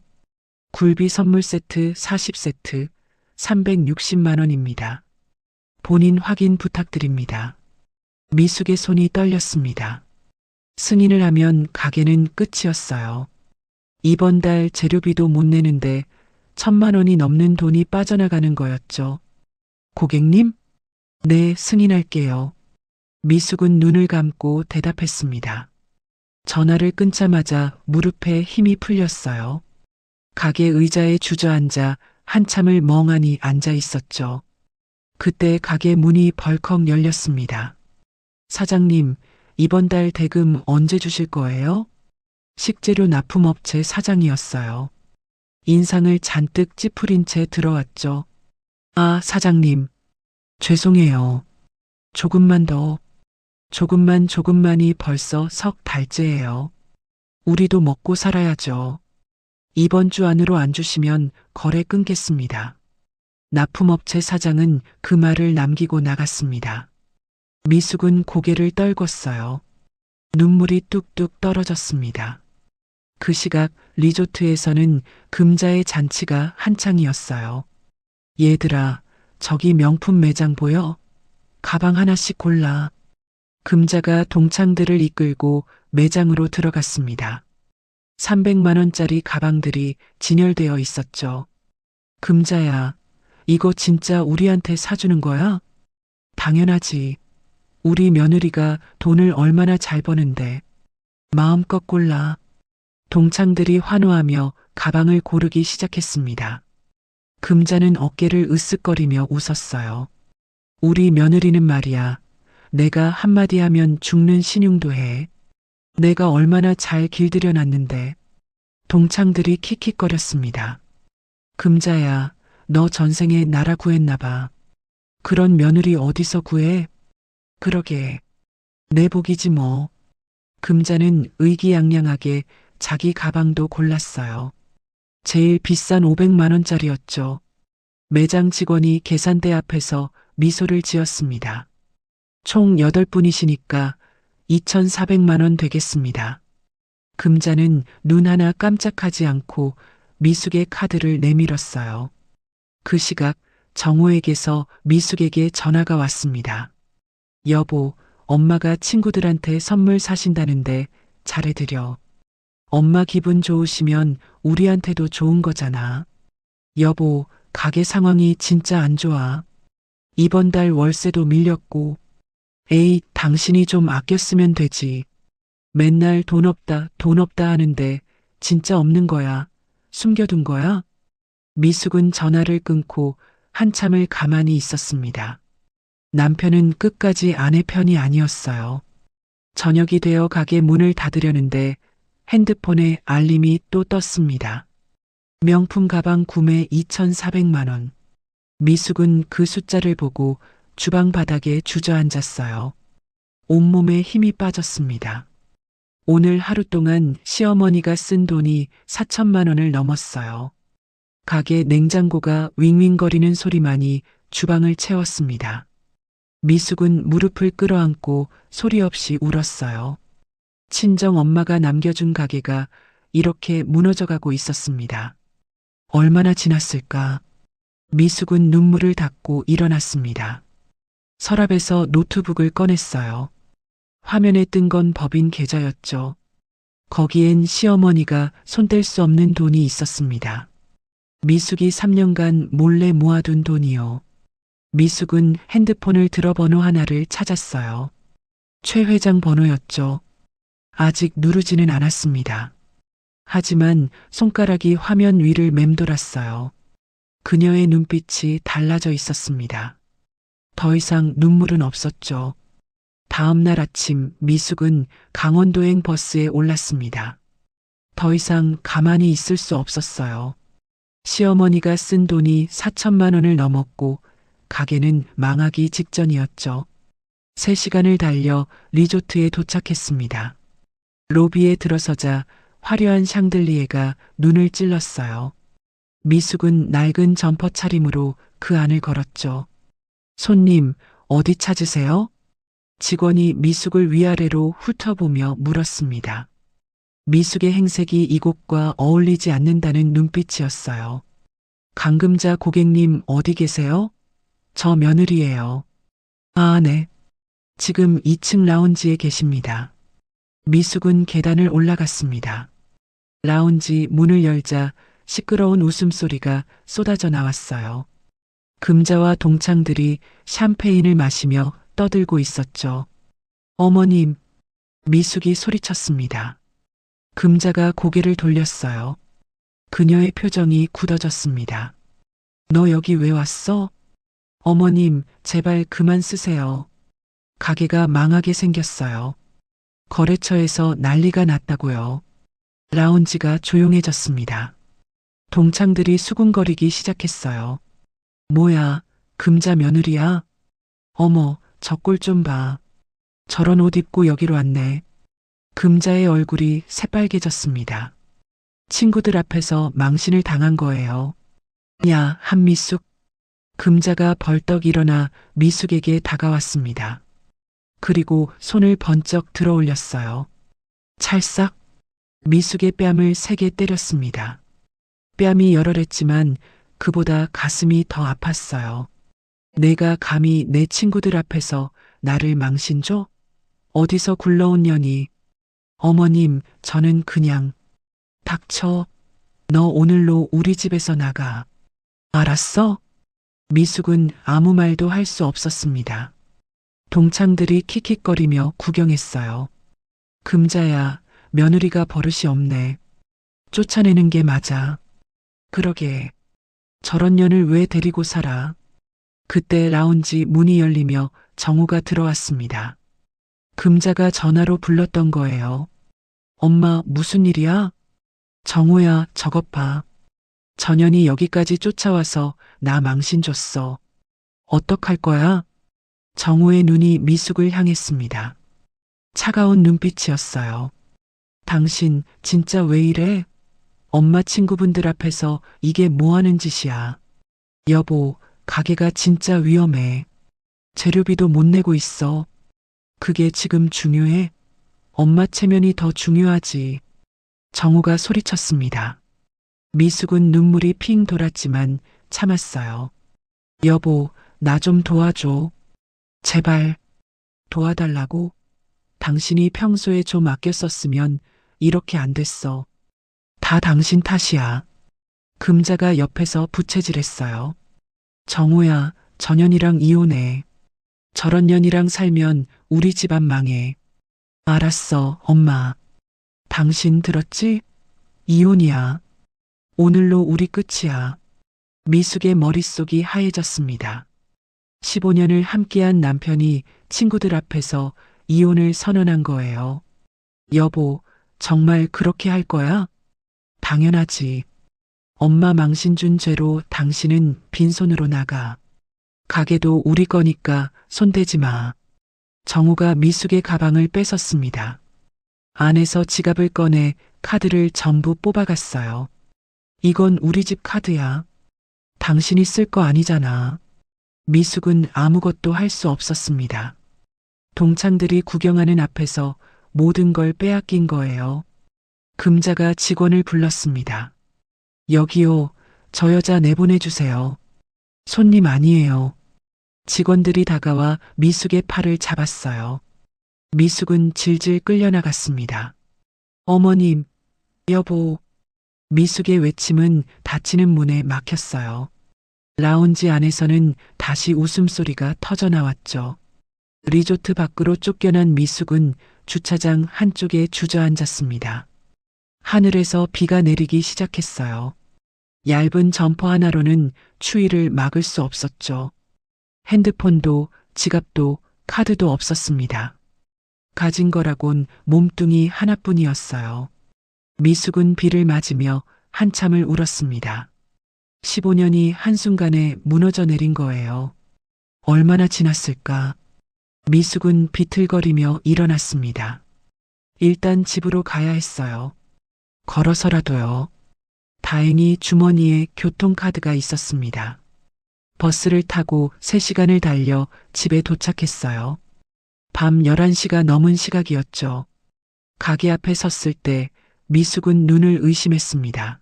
B: 굴비 선물 세트 40세트 360만 원입니다. 본인 확인 부탁드립니다. 미숙의 손이 떨렸습니다. 승인을 하면 가게는 끝이었어요. 이번 달 재료비도 못 내는데 1,000만 원이 넘는 돈이 빠져나가는 거였죠. 고객님? 네, 승인할게요. 미숙은 눈을 감고 대답했습니다. 전화를 끊자마자 무릎에 힘이 풀렸어요. 가게 의자에 주저앉아 한참을 멍하니 앉아 있었죠. 그때 가게 문이 벌컥 열렸습니다. 사장님, 이번 달 대금 언제 주실 거예요? 식재료 납품업체 사장이었어요. 인상을 잔뜩 찌푸린 채 들어왔죠. 아, 사장님. 죄송해요. 조금만 더. 조금만이 벌써 석 달째예요. 우리도 먹고 살아야죠. 이번 주 안으로 안 주시면 거래 끊겠습니다. 납품업체 사장은 그 말을 남기고 나갔습니다. 미숙은 고개를 떨궜어요. 눈물이 뚝뚝 떨어졌습니다. 그 시각 리조트에서는 금자의 잔치가 한창이었어요. 얘들아, 저기 명품 매장 보여? 가방 하나씩 골라. 금자가 동창들을 이끌고 매장으로 들어갔습니다. 300만 원짜리 가방들이 진열되어 있었죠. 금자야, 이거 진짜 우리한테 사주는 거야? 당연하지. 우리 며느리가 돈을 얼마나 잘 버는데. 마음껏 골라. 동창들이 환호하며 가방을 고르기 시작했습니다. 금자는 어깨를 으쓱거리며 웃었어요. 우리 며느리는 말이야. 내가 한마디 하면 죽는 신용도 해. 내가 얼마나 잘 길들여 놨는데. 동창들이 킥킥거렸습니다. 금자야, 너 전생에 나라 구했나 봐. 그런 며느리 어디서 구해? 그러게. 내 복이지 뭐. 금자는 의기양양하게 자기 가방도 골랐어요. 제일 비싼 500만 원짜리였죠. 매장 직원이 계산대 앞에서 미소를 지었습니다. 총 8분이시니까 2,400만 원 되겠습니다. 금자는 눈 하나 깜짝하지 않고 미숙의 카드를 내밀었어요. 그 시각 정호에게서 미숙에게 전화가 왔습니다. 여보, 엄마가 친구들한테 선물 사신다는데 잘해드려. 엄마 기분 좋으시면 우리한테도 좋은 거잖아. 여보, 가게 상황이 진짜 안 좋아. 이번 달 월세도 밀렸고. 에이, 당신이 좀 아껴 쓰면 되지. 맨날 돈 없다 하는데 진짜 없는 거야. 숨겨둔 거야? 미숙은 전화를 끊고 한참을 가만히 있었습니다. 남편은 끝까지 아내 편이 아니었어요. 저녁이 되어 가게 문을 닫으려는데 핸드폰에 알림이 또 떴습니다. 명품 가방 구매 2,400만 원. 미숙은 그 숫자를 보고 주방 바닥에 주저앉았어요. 온몸에 힘이 빠졌습니다. 오늘 하루 동안 시어머니가 쓴 돈이 4천만 원을 넘었어요. 가게 냉장고가 윙윙거리는 소리만이 주방을 채웠습니다. 미숙은 무릎을 끌어안고 소리 없이 울었어요. 친정 엄마가 남겨준 가게가 이렇게 무너져가고 있었습니다. 얼마나 지났을까? 미숙은 눈물을 닦고 일어났습니다. 서랍에서 노트북을 꺼냈어요. 화면에 뜬 건 법인 계좌였죠. 거기엔 시어머니가 손댈 수 없는 돈이 있었습니다. 미숙이 3년간 몰래 모아둔 돈이요. 미숙은 핸드폰을 들어 번호 하나를 찾았어요. 최 회장 번호였죠. 아직 누르지는 않았습니다. 하지만 손가락이 화면 위를 맴돌았어요. 그녀의 눈빛이 달라져 있었습니다. 더 이상 눈물은 없었죠. 다음 날 아침 미숙은 강원도행 버스에 올랐습니다. 더 이상 가만히 있을 수 없었어요. 시어머니가 쓴 돈이 4천만 원을 넘었고 가게는 망하기 직전이었죠. 3시간을 달려 리조트에 도착했습니다. 로비에 들어서자 화려한 샹들리에가 눈을 찔렀어요. 미숙은 낡은 점퍼 차림으로 그 안을 걸었죠. 손님, 어디 찾으세요? 직원이 미숙을 위아래로 훑어보며 물었습니다. 미숙의 행색이 이곳과 어울리지 않는다는 눈빛이었어요. 감금자 고객님 어디 계세요? 저 며느리예요. 아, 네. 지금 2층 라운지에 계십니다. 미숙은 계단을 올라갔습니다. 라운지 문을 열자 시끄러운 웃음소리가 쏟아져 나왔어요. 금자와 동창들이 샴페인을 마시며 떠들고 있었죠. 어머님, 미숙이 소리쳤습니다. 금자가 고개를 돌렸어요. 그녀의 표정이 굳어졌습니다. 너 여기 왜 왔어? 어머님, 제발 그만 쓰세요. 가게가 망하게 생겼어요. 거래처에서 난리가 났다고요. 라운지가 조용해졌습니다. 동창들이 수군거리기 시작했어요. 뭐야, 금자 며느리야? 어머, 저 꼴 좀 봐. 저런 옷 입고 여기로 왔네. 금자의 얼굴이 새빨개졌습니다. 친구들 앞에서 망신을 당한 거예요. 야, 한미숙. 금자가 벌떡 일어나 미숙에게 다가왔습니다. 그리고 손을 번쩍 들어 올렸어요. 찰싹. 미숙의 뺨을 세게 때렸습니다. 뺨이 열얼했지만 그보다 가슴이 더 아팠어요. 내가 감히 내 친구들 앞에서 나를 망신줘? 어디서 굴러온 년이. 어머님, 저는 그냥. 닥쳐. 너 오늘로 우리 집에서 나가. 알았어? 미숙은 아무 말도 할 수 없었습니다. 동창들이 킥킥거리며 구경했어요. 금자야, 며느리가 버릇이 없네. 쫓아내는 게 맞아. 그러게. 저런 년을 왜 데리고 살아? 그때 라운지 문이 열리며 정우가 들어왔습니다. 금자가 전화로 불렀던 거예요. 엄마, 무슨 일이야? 정우야, 저것 봐. 저 년이 여기까지 쫓아와서 나 망신 줬어. 어떡할 거야? 정우의 눈이 미숙을 향했습니다. 차가운 눈빛이었어요. 당신 진짜 왜 이래? 엄마 친구분들 앞에서 이게 뭐 하는 짓이야? 여보, 가게가 진짜 위험해. 재료비도 못 내고 있어. 그게 지금 중요해? 엄마 체면이 더 중요하지. 정우가 소리쳤습니다. 미숙은 눈물이 핑 돌았지만 참았어요. 여보, 나 좀 도와줘. 제발. 도와달라고? 당신이 평소에 좀 아껴 썼으면 이렇게 안 됐어. 다 당신 탓이야. 금자가 옆에서 부채질했어요. 정우야, 저 년이랑 이혼해. 저런 년이랑 살면 우리 집안 망해. 알았어, 엄마. 당신 들었지? 이혼이야. 오늘로 우리 끝이야. 미숙의 머릿속이 하얘졌습니다. 15년을 함께한 남편이 친구들 앞에서 이혼을 선언한 거예요. 여보, 정말 그렇게 할 거야? 당연하지. 엄마 망신 준 죄로 당신은 빈손으로 나가. 가게도 우리 거니까 손대지 마. 정우가 미숙의 가방을 뺏었습니다. 안에서 지갑을 꺼내 카드를 전부 뽑아갔어요. 이건 우리 집 카드야. 당신이 쓸 거 아니잖아. 미숙은 아무것도 할 수 없었습니다. 동창들이 구경하는 앞에서 모든 걸 빼앗긴 거예요. 금자가 직원을 불렀습니다. 여기요, 저 여자 내보내주세요. 손님 아니에요. 직원들이 다가와 미숙의 팔을 잡았어요. 미숙은 질질 끌려나갔습니다. 어머님, 여보. 미숙의 외침은 닫히는 문에 막혔어요. 라운지 안에서는 다시 웃음소리가 터져나왔죠. 리조트 밖으로 쫓겨난 미숙은 주차장 한쪽에 주저앉았습니다. 하늘에서 비가 내리기 시작했어요. 얇은 점퍼 하나로는 추위를 막을 수 없었죠. 핸드폰도 지갑도 카드도 없었습니다. 가진 거라곤 몸뚱이 하나뿐이었어요. 미숙은 비를 맞으며 한참을 울었습니다. 15년이 한순간에 무너져 내린 거예요. 얼마나 지났을까? 미숙은 비틀거리며 일어났습니다. 일단 집으로 가야 했어요. 걸어서라도요. 다행히 주머니에 교통카드가 있었습니다. 버스를 타고 3시간을 달려 집에 도착했어요. 밤 11시가 넘은 시각이었죠. 가게 앞에 섰을 때 미숙은 눈을 의심했습니다.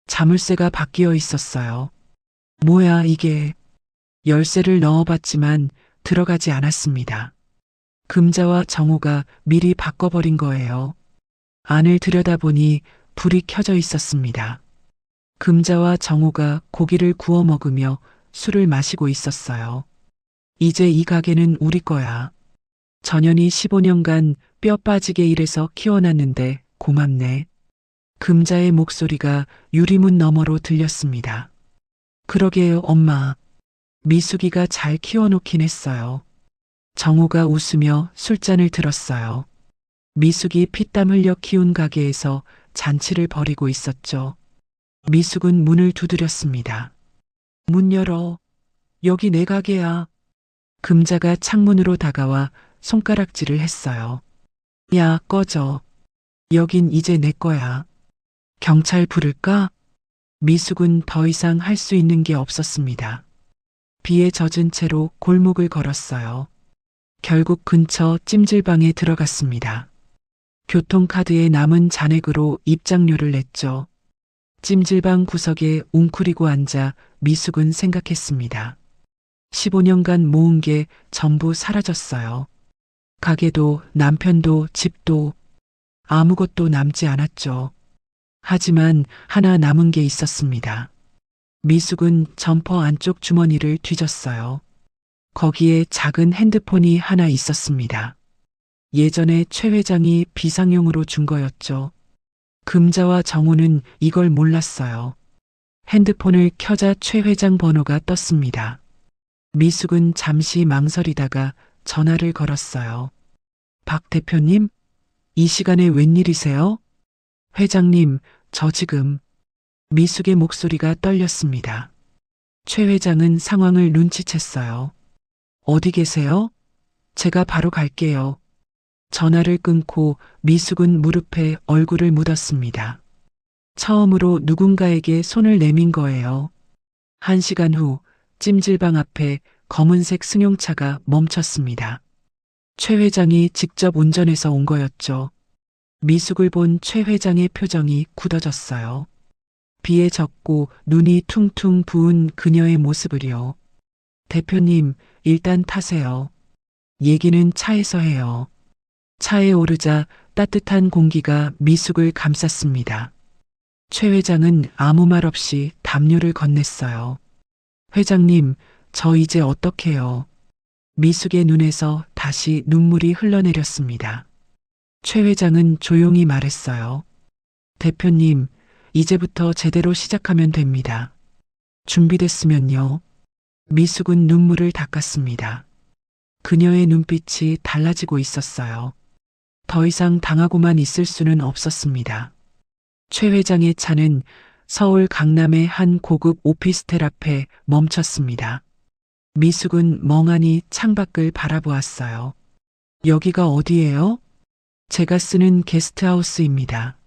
B: 자물쇠가 바뀌어 있었어요. 뭐야 이게. 열쇠를 넣어봤지만 들어가지 않았습니다. 금자와 정호가 미리 바꿔버린 거예요. 안을 들여다보니 불이 켜져 있었습니다. 금자와 정호가 고기를 구워 먹으며 술을 마시고 있었어요. 이제 이 가게는 우리 거야. 전현이 15년간 뼈 빠지게 일해서 키워놨는데 고맙네. 금자의 목소리가 유리문 너머로 들렸습니다. 그러게요, 엄마. 미숙이가 잘 키워놓긴 했어요. 정호가 웃으며 술잔을 들었어요. 미숙이 피땀 흘려 키운 가게에서 잔치를 벌이고 있었죠. 미숙은 문을 두드렸습니다. 문 열어. 여기 내 가게야. 금자가 창문으로 다가와 손가락질을 했어요. 야, 꺼져. 여긴 이제 내 거야. 경찰 부를까? 미숙은 더 이상 할 수 있는 게 없었습니다. 비에 젖은 채로 골목을 걸었어요. 결국 근처 찜질방에 들어갔습니다. 교통카드에 남은 잔액으로 입장료를 냈죠. 찜질방 구석에 웅크리고 앉아 미숙은 생각했습니다. 15년간 모은 게 전부 사라졌어요. 가게도 남편도 집도 아무것도 남지 않았죠. 하지만 하나 남은 게 있었습니다. 미숙은 점퍼 안쪽 주머니를 뒤졌어요. 거기에 작은 핸드폰이 하나 있었습니다. 예전에 최 회장이 비상용으로 준 거였죠. 금자와 정호는 이걸 몰랐어요. 핸드폰을 켜자 최 회장 번호가 떴습니다. 미숙은 잠시 망설이다가 전화를 걸었어요. 박 대표님? 이 시간에 웬일이세요? 회장님, 저 지금. 미숙의 목소리가 떨렸습니다. 최 회장은 상황을 눈치챘어요. 어디 계세요? 제가 바로 갈게요. 전화를 끊고 미숙은 무릎에 얼굴을 묻었습니다. 처음으로 누군가에게 손을 내민 거예요. 1시간 후 찜질방 앞에 검은색 승용차가 멈췄습니다. 최 회장이 직접 운전해서 온 거였죠. 미숙을 본 최 회장의 표정이 굳어졌어요. 비에 젖고 눈이 퉁퉁 부은 그녀의 모습을요. 대표님, 일단 타세요. 얘기는 차에서 해요. 차에 오르자 따뜻한 공기가 미숙을 감쌌습니다. 최 회장은 아무 말 없이 담요를 건넸어요. 회장님, 저 이제 어떡해요? 미숙의 눈에서 다시 눈물이 흘러내렸습니다. 최 회장은 조용히 말했어요. 대표님, 이제부터 제대로 시작하면 됩니다. 준비됐으면요. 미숙은 눈물을 닦았습니다. 그녀의 눈빛이 달라지고 있었어요. 더 이상 당하고만 있을 수는 없었습니다. 최 회장의 차는 서울 강남의 한 고급 오피스텔 앞에 멈췄습니다. 미숙은 멍하니 창밖을 바라보았어요. 여기가 어디예요? 제가 쓰는 게스트하우스입니다.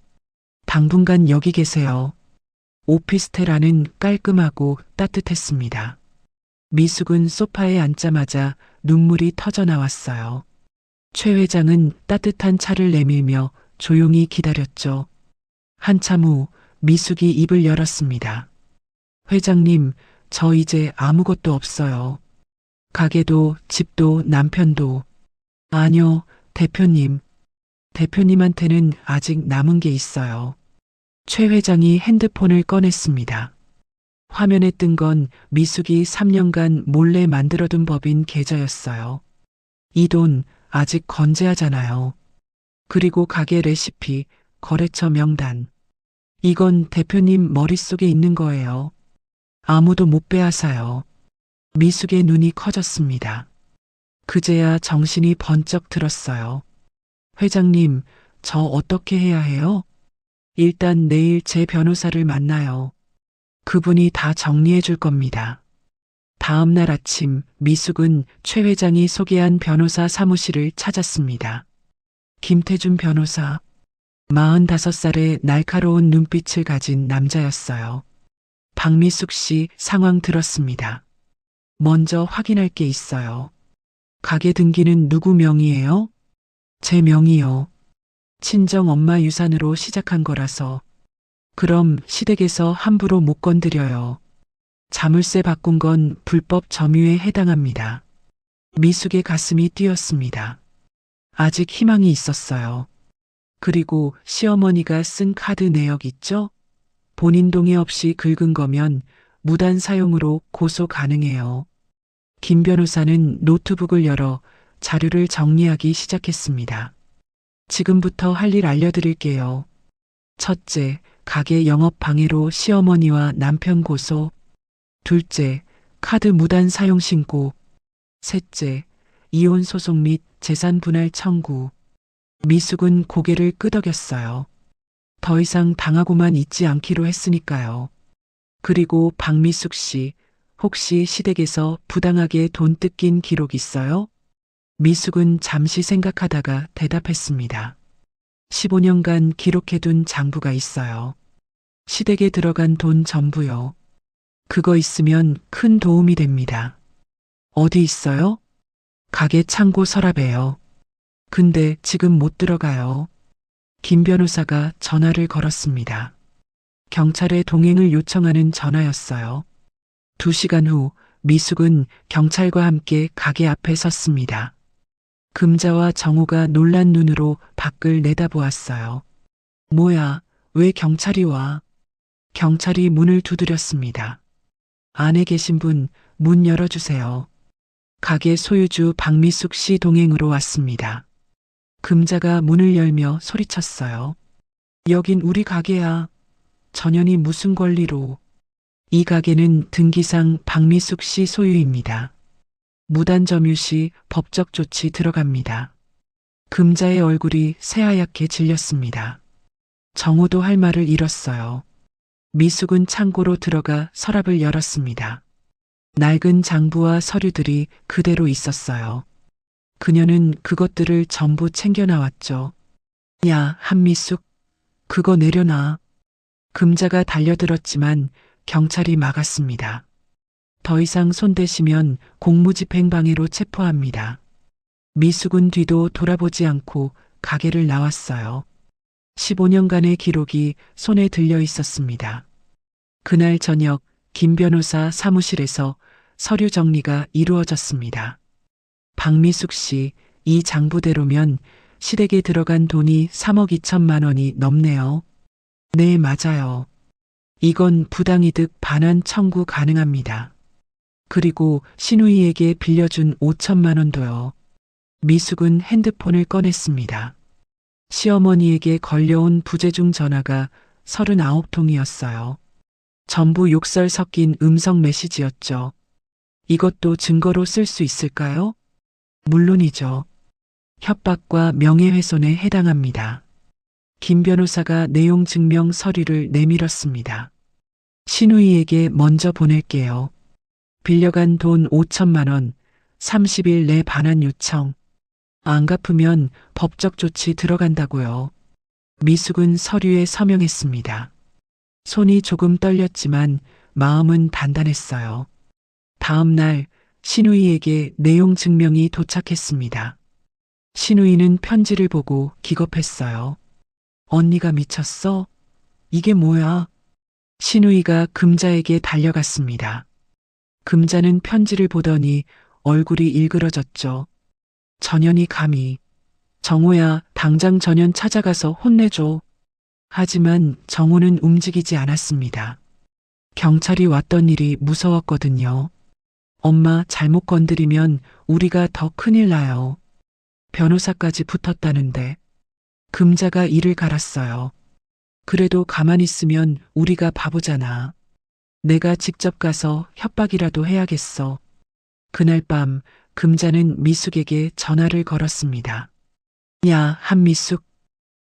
B: 당분간 여기 계세요. 오피스텔 안은 깔끔하고 따뜻했습니다. 미숙은 소파에 앉자마자 눈물이 터져 나왔어요. 최 회장은 따뜻한 차를 내밀며 조용히 기다렸죠. 한참 후 미숙이 입을 열었습니다. 회장님, 저 이제 아무것도 없어요. 가게도, 집도, 남편도. 아니요, 대표님. 대표님한테는 아직 남은 게 있어요. 최 회장이 핸드폰을 꺼냈습니다. 화면에 뜬 건 미숙이 3년간 몰래 만들어둔 법인 계좌였어요. 이 돈 아직 건재하잖아요. 그리고 가게 레시피, 거래처 명단. 이건 대표님 머릿속에 있는 거예요. 아무도 못 빼앗아요. 미숙의 눈이 커졌습니다. 그제야 정신이 번쩍 들었어요. 회장님, 저 어떻게 해야 해요? 일단 내일 제 변호사를 만나요. 그분이 다 정리해 줄 겁니다. 다음 날 아침 미숙은 최 회장이 소개한 변호사 사무실을 찾았습니다. 김태준 변호사, 45살의 날카로운 눈빛을 가진 남자였어요. 박미숙 씨 상황 들었습니다. 먼저 확인할 게 있어요. 가게 등기는 누구 명의예요? 제 명의요. 친정 엄마 유산으로 시작한 거라서. 그럼 시댁에서 함부로 못 건드려요. 자물쇠 바꾼 건 불법 점유에 해당합니다. 미숙의 가슴이 뛰었습니다. 아직 희망이 있었어요. 그리고 시어머니가 쓴 카드 내역 있죠? 본인 동의 없이 긁은 거면 무단 사용으로 고소 가능해요. 김 변호사는 노트북을 열어 자료를 정리하기 시작했습니다. 지금부터 할 일 알려드릴게요. 첫째, 가게 영업 방해로 시어머니와 남편 고소. 둘째, 카드 무단 사용 신고. 셋째, 이혼 소송 및 재산 분할 청구. 미숙은 고개를 끄덕였어요. 더 이상 당하고만 있지 않기로 했으니까요. 그리고 박미숙 씨, 혹시 시댁에서 부당하게 돈 뜯긴 기록 있어요? 미숙은 잠시 생각하다가 대답했습니다. 15년간 기록해둔 장부가 있어요. 시댁에 들어간 돈 전부요. 그거 있으면 큰 도움이 됩니다. 어디 있어요? 가게 창고 서랍에요. 근데 지금 못 들어가요. 김 변호사가 전화를 걸었습니다. 경찰에 동행을 요청하는 전화였어요. 2시간 후 미숙은 경찰과 함께 가게 앞에 섰습니다. 금자와 정우가 놀란 눈으로 밖을 내다보았어요. 뭐야, 왜 경찰이 와? 경찰이 문을 두드렸습니다. 안에 계신 분, 문 열어주세요. 가게 소유주 박미숙 씨 동행으로 왔습니다. 금자가 문을 열며 소리쳤어요. 여긴 우리 가게야. 전현이 무슨 권리로. 이 가게는 등기상 박미숙 씨 소유입니다. 무단 점유 시 법적 조치 들어갑니다. 금자의 얼굴이 새하얗게 질렸습니다. 정우도 할 말을 잃었어요. 미숙은 창고로 들어가 서랍을 열었습니다. 낡은 장부와 서류들이 그대로 있었어요. 그녀는 그것들을 전부 챙겨 나왔죠. 야, 한미숙, 그거 내려놔. 금자가 달려들었지만 경찰이 막았습니다. 더 이상 손대시면 공무집행방해로 체포합니다. 미숙은 뒤도 돌아보지 않고 가게를 나왔어요. 15년간의 기록이 손에 들려 있었습니다. 그날 저녁 김 변호사 사무실에서 서류 정리가 이루어졌습니다. 박미숙 씨, 이 장부대로면 시댁에 들어간 돈이 3억 2천만 원이 넘네요. 네, 맞아요. 이건 부당이득 반환 청구 가능합니다. 그리고 신우이에게 빌려준 5천만 원도요. 미숙은 핸드폰을 꺼냈습니다. 시어머니에게 걸려온 부재중 전화가 39통이었어요. 전부 욕설 섞인 음성 메시지였죠. 이것도 증거로 쓸 수 있을까요? 물론이죠. 협박과 명예훼손에 해당합니다. 김 변호사가 내용 증명 서류를 내밀었습니다. 신우이에게 먼저 보낼게요. 빌려간 돈 5천만 원, 30일 내 반환 요청. 안 갚으면 법적 조치 들어간다고요. 미숙은 서류에 서명했습니다. 손이 조금 떨렸지만 마음은 단단했어요. 다음 날 신우이에게 내용 증명이 도착했습니다. 신우이는 편지를 보고 기겁했어요. 언니가 미쳤어? 이게 뭐야? 신우이가 금자에게 달려갔습니다. 금자는 편지를 보더니 얼굴이 일그러졌죠. 전현이 감히. 정호야, 당장 전현 찾아가서 혼내줘. 하지만 정호는 움직이지 않았습니다. 경찰이 왔던 일이 무서웠거든요. 엄마 잘못 건드리면 우리가 더 큰일 나요. 변호사까지 붙었다는데. 금자가 이를 갈았어요. 그래도 가만히 있으면 우리가 바보잖아. 내가 직접 가서 협박이라도 해야겠어. 그날 밤 금자는 미숙에게 전화를 걸었습니다. 야, 한미숙.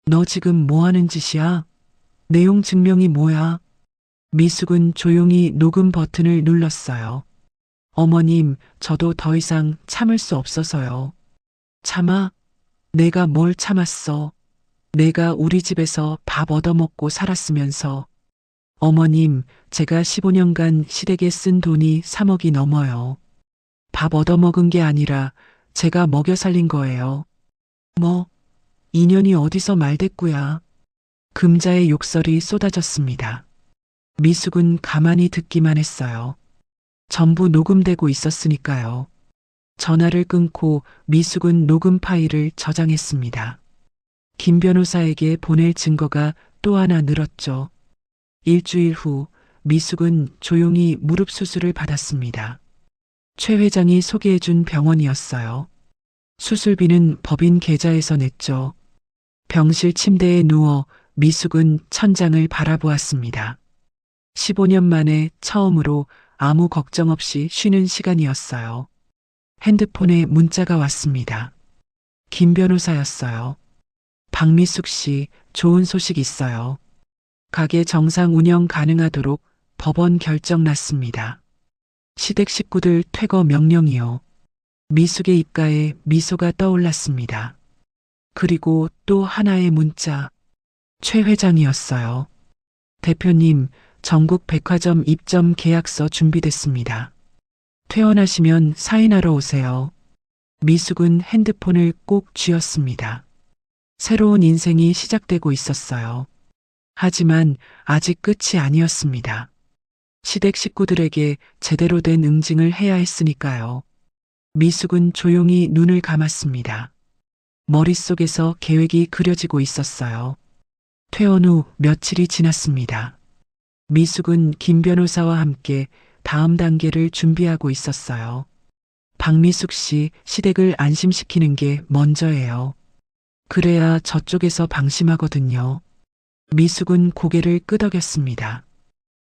B: 너 지금 뭐 하는 짓이야? 내용 증명이 뭐야? 미숙은 조용히 녹음 버튼을 눌렀어요. 어머님, 저도 더 이상 참을 수 없어서요. 참아? 내가 뭘 참았어? 내가 우리 집에서 밥 얻어먹고 살았으면서. 어머님, 제가 15년간 시댁에 쓴 돈이 3억이 넘어요. 밥 얻어먹은 게 아니라 제가 먹여 살린 거예요. 뭐? 인연이 어디서 말대꾸야. 금자의 욕설이 쏟아졌습니다. 미숙은 가만히 듣기만 했어요. 전부 녹음되고 있었으니까요. 전화를 끊고 미숙은 녹음 파일을 저장했습니다. 김 변호사에게 보낼 증거가 또 하나 늘었죠. 일주일 후 미숙은 조용히 무릎 수술을 받았습니다. 최 회장이 소개해준 병원이었어요. 수술비는 법인 계좌에서 냈죠. 병실 침대에 누워 미숙은 천장을 바라보았습니다. 15년 만에 처음으로 아무 걱정 없이 쉬는 시간이었어요. 핸드폰에 문자가 왔습니다. 김 변호사였어요. 박미숙 씨, 좋은 소식 있어요. 가게 정상 운영 가능하도록 법원 결정 났습니다. 시댁 식구들 퇴거 명령이요. 미숙의 입가에 미소가 떠올랐습니다. 그리고 또 하나의 문자. 최 회장이었어요. 대표님, 전국 백화점 입점 계약서 준비됐습니다. 퇴원하시면 사인하러 오세요. 미숙은 핸드폰을 꼭 쥐었습니다. 새로운 인생이 시작되고 있었어요. 하지만 아직 끝이 아니었습니다. 시댁 식구들에게 제대로 된 응징을 해야 했으니까요. 미숙은 조용히 눈을 감았습니다. 머릿속에서 계획이 그려지고 있었어요. 퇴원 후 며칠이 지났습니다. 미숙은 김 변호사와 함께 다음 단계를 준비하고 있었어요. 박미숙 씨 시댁을 안심시키는 게 먼저예요. 그래야 저쪽에서 방심하거든요. 미숙은 고개를 끄덕였습니다.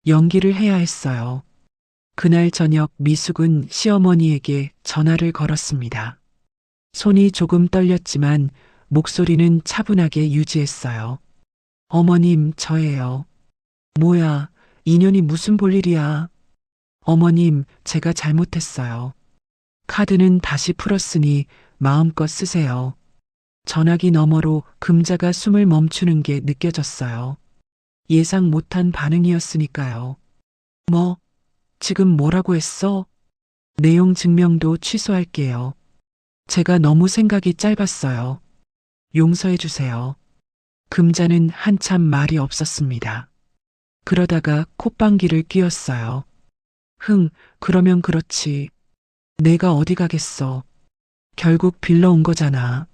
B: 연기를 해야 했어요. 그날 저녁 미숙은 시어머니에게 전화를 걸었습니다. 손이 조금 떨렸지만 목소리는 차분하게 유지했어요. 어머님, 저예요. 뭐야, 인연이 무슨 볼일이야. 어머님, 제가 잘못했어요. 카드는 다시 풀었으니 마음껏 쓰세요. 전화기 너머로 금자가 숨을 멈추는 게 느껴졌어요. 예상 못한 반응이었으니까요. 뭐, 지금 뭐라고 했어? 내용 증명도 취소할게요. 제가 너무 생각이 짧았어요. 용서해 주세요. 금자는 한참 말이 없었습니다. 그러다가 콧방귀를 뀌었어요. 그러면 그렇지. 내가 어디 가겠어. 결국 빌러온 거잖아.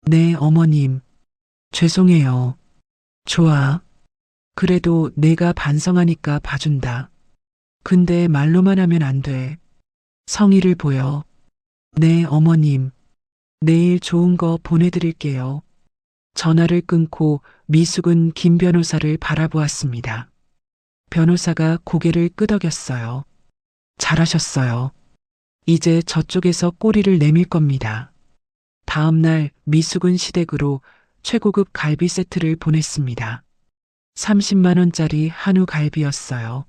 B: 네, 어머님. 죄송해요. 좋아. 그래도 내가 반성하니까 봐준다. 근데 말로만 하면 안 돼. 성의를 보여. 네, 어머님. 내일 좋은 거 보내드릴게요. 전화를 끊고 미숙은 김 변호사를 바라보았습니다. 변호사가 고개를 끄덕였어요. 잘하셨어요. 이제 저쪽에서 꼬리를 내밀 겁니다. 다음 날 미숙은 시댁으로 최고급 갈비 세트를 보냈습니다. 30만 원짜리 한우 갈비였어요.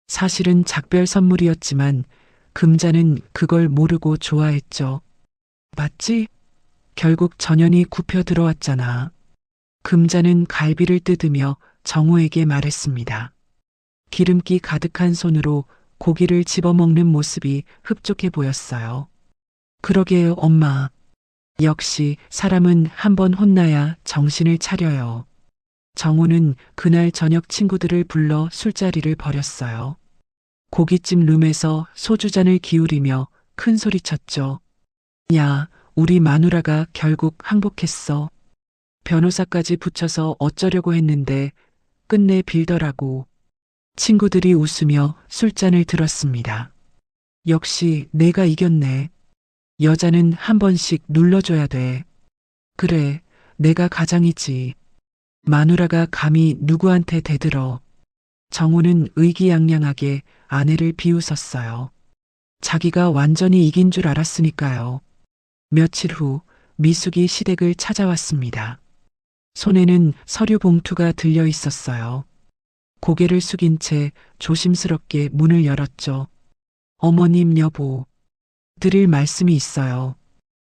B: 사실은 작별 선물이었지만 금자는 그걸 모르고 좋아했죠. 맞지? 결국 전연이 굽혀 들어왔잖아. 금자는 갈비를 뜯으며 정우에게 말했습니다. 기름기 가득한 손으로 고기를 집어먹는 모습이 흡족해 보였어요. 그러게요, 엄마. 역시 사람은 한번 혼나야 정신을 차려요. 정우는 그날 저녁 친구들을 불러 술자리를 벌였어요. 고깃집 룸에서 소주잔을 기울이며 큰 소리 쳤죠. 야, 우리 마누라가 결국 항복했어. 변호사까지 붙여서 어쩌려고 했는데 끝내 빌더라고. 친구들이 웃으며 술잔을 들었습니다. 역시 내가 이겼네. 여자는 한 번씩 눌러줘야 돼. 그래, 내가 가장이지. 마누라가 감히 누구한테 대들어. 정우는 의기양양하게 아내를 비웃었어요. 자기가 완전히 이긴 줄 알았으니까요. 며칠 후 미숙이 시댁을 찾아왔습니다. 손에는 서류 봉투가 들려 있었어요. 고개를 숙인 채 조심스럽게 문을 열었죠. 어머님, 여보. 드릴 말씀이 있어요.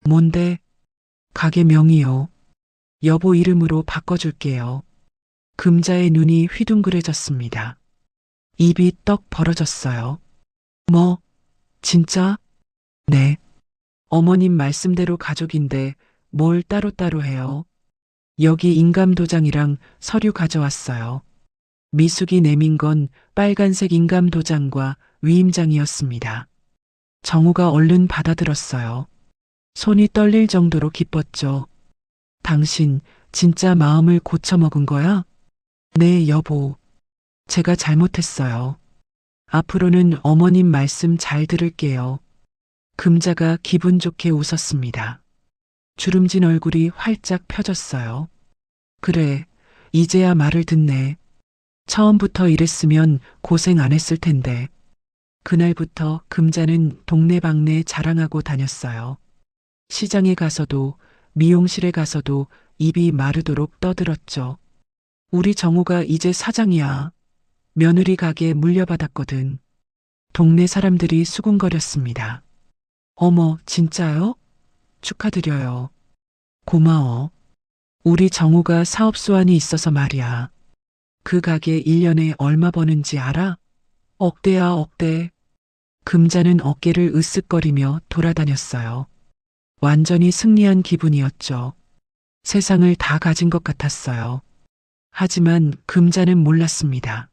B: 뭔데? 가게 명의요. 여보 이름으로 바꿔줄게요. 금자의 눈이 휘둥그레졌습니다. 입이 떡 벌어졌어요. 뭐? 진짜? 네. 어머님 말씀대로 가족인데 뭘 따로따로 해요? 여기 인감도장이랑 서류 가져왔어요. 미숙이 내민 건 빨간색 인감도장과 위임장이었습니다. 정우가 얼른 받아들었어요. 손이 떨릴 정도로 기뻤죠. 당신 진짜 마음을 고쳐먹은 거야? 네, 여보. 제가 잘못했어요. 앞으로는 어머님 말씀 잘 들을게요. 금자가 기분 좋게 웃었습니다. 주름진 얼굴이 활짝 펴졌어요. 그래, 이제야 말을 듣네. 처음부터 이랬으면 고생 안 했을 텐데. 그날부터 금자는 동네방네 자랑하고 다녔어요. 시장에 가서도 미용실에 가서도 입이 마르도록 떠들었죠. 우리 정우가 이제 사장이야. 며느리 가게 물려받았거든. 동네 사람들이 수군거렸습니다. 어머, 진짜요? 축하드려요. 고마워. 우리 정우가 사업 수완이 있어서 말이야. 그 가게 1년에 얼마 버는지 알아? 억대야, 억대. 금자는 어깨를 으쓱거리며 돌아다녔어요. 완전히 승리한 기분이었죠. 세상을 다 가진 것 같았어요. 하지만 금자는 몰랐습니다.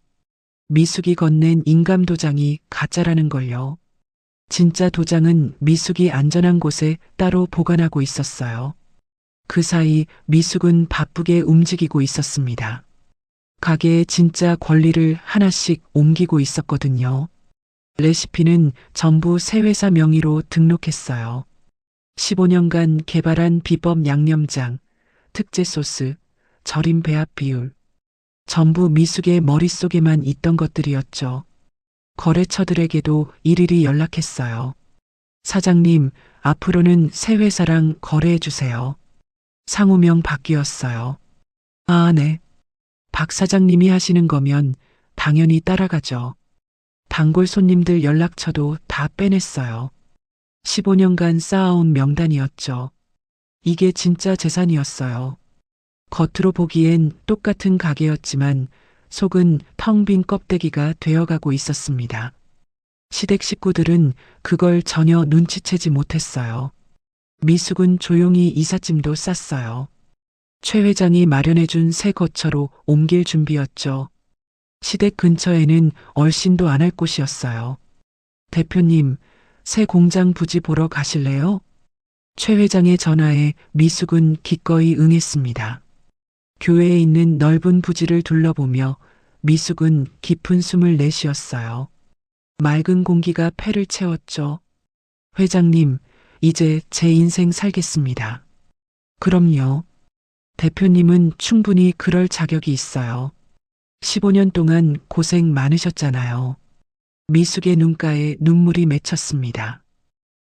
B: 미숙이 건넨 인감도장이 가짜라는 걸요. 진짜 도장은 미숙이 안전한 곳에 따로 보관하고 있었어요. 그 사이 미숙은 바쁘게 움직이고 있었습니다. 가게에 진짜 권리를 하나씩 옮기고 있었거든요. 레시피는 전부 새 회사 명의로 등록했어요. 15년간 개발한 비법 양념장, 특제 소스, 절임 배합 비율. 전부 미숙의 머릿속에만 있던 것들이었죠. 거래처들에게도 일일이 연락했어요. 사장님, 앞으로는 새 회사랑 거래해주세요. 상호명 바뀌었어요. 아, 네. 박 사장님이 하시는 거면 당연히 따라가죠. 단골 손님들 연락처도 다 빼냈어요. 15년간 쌓아온 명단이었죠. 이게 진짜 재산이었어요. 겉으로 보기엔 똑같은 가게였지만 속은 텅 빈 껍데기가 되어가고 있었습니다. 시댁 식구들은 그걸 전혀 눈치채지 못했어요. 미숙은 조용히 이삿짐도 쌌어요. 최 회장이 마련해준 새 거처로 옮길 준비였죠. 시댁 근처에는 얼씬도 안 할 곳이었어요. 대표님, 새 공장 부지 보러 가실래요? 최 회장의 전화에 미숙은 기꺼이 응했습니다. 교회에 있는 넓은 부지를 둘러보며 미숙은 깊은 숨을 내쉬었어요. 맑은 공기가 폐를 채웠죠. 회장님, 이제 제 인생 살겠습니다. 그럼요. 대표님은 충분히 그럴 자격이 있어요. 15년 동안 고생 많으셨잖아요. 미숙의 눈가에 눈물이 맺혔습니다.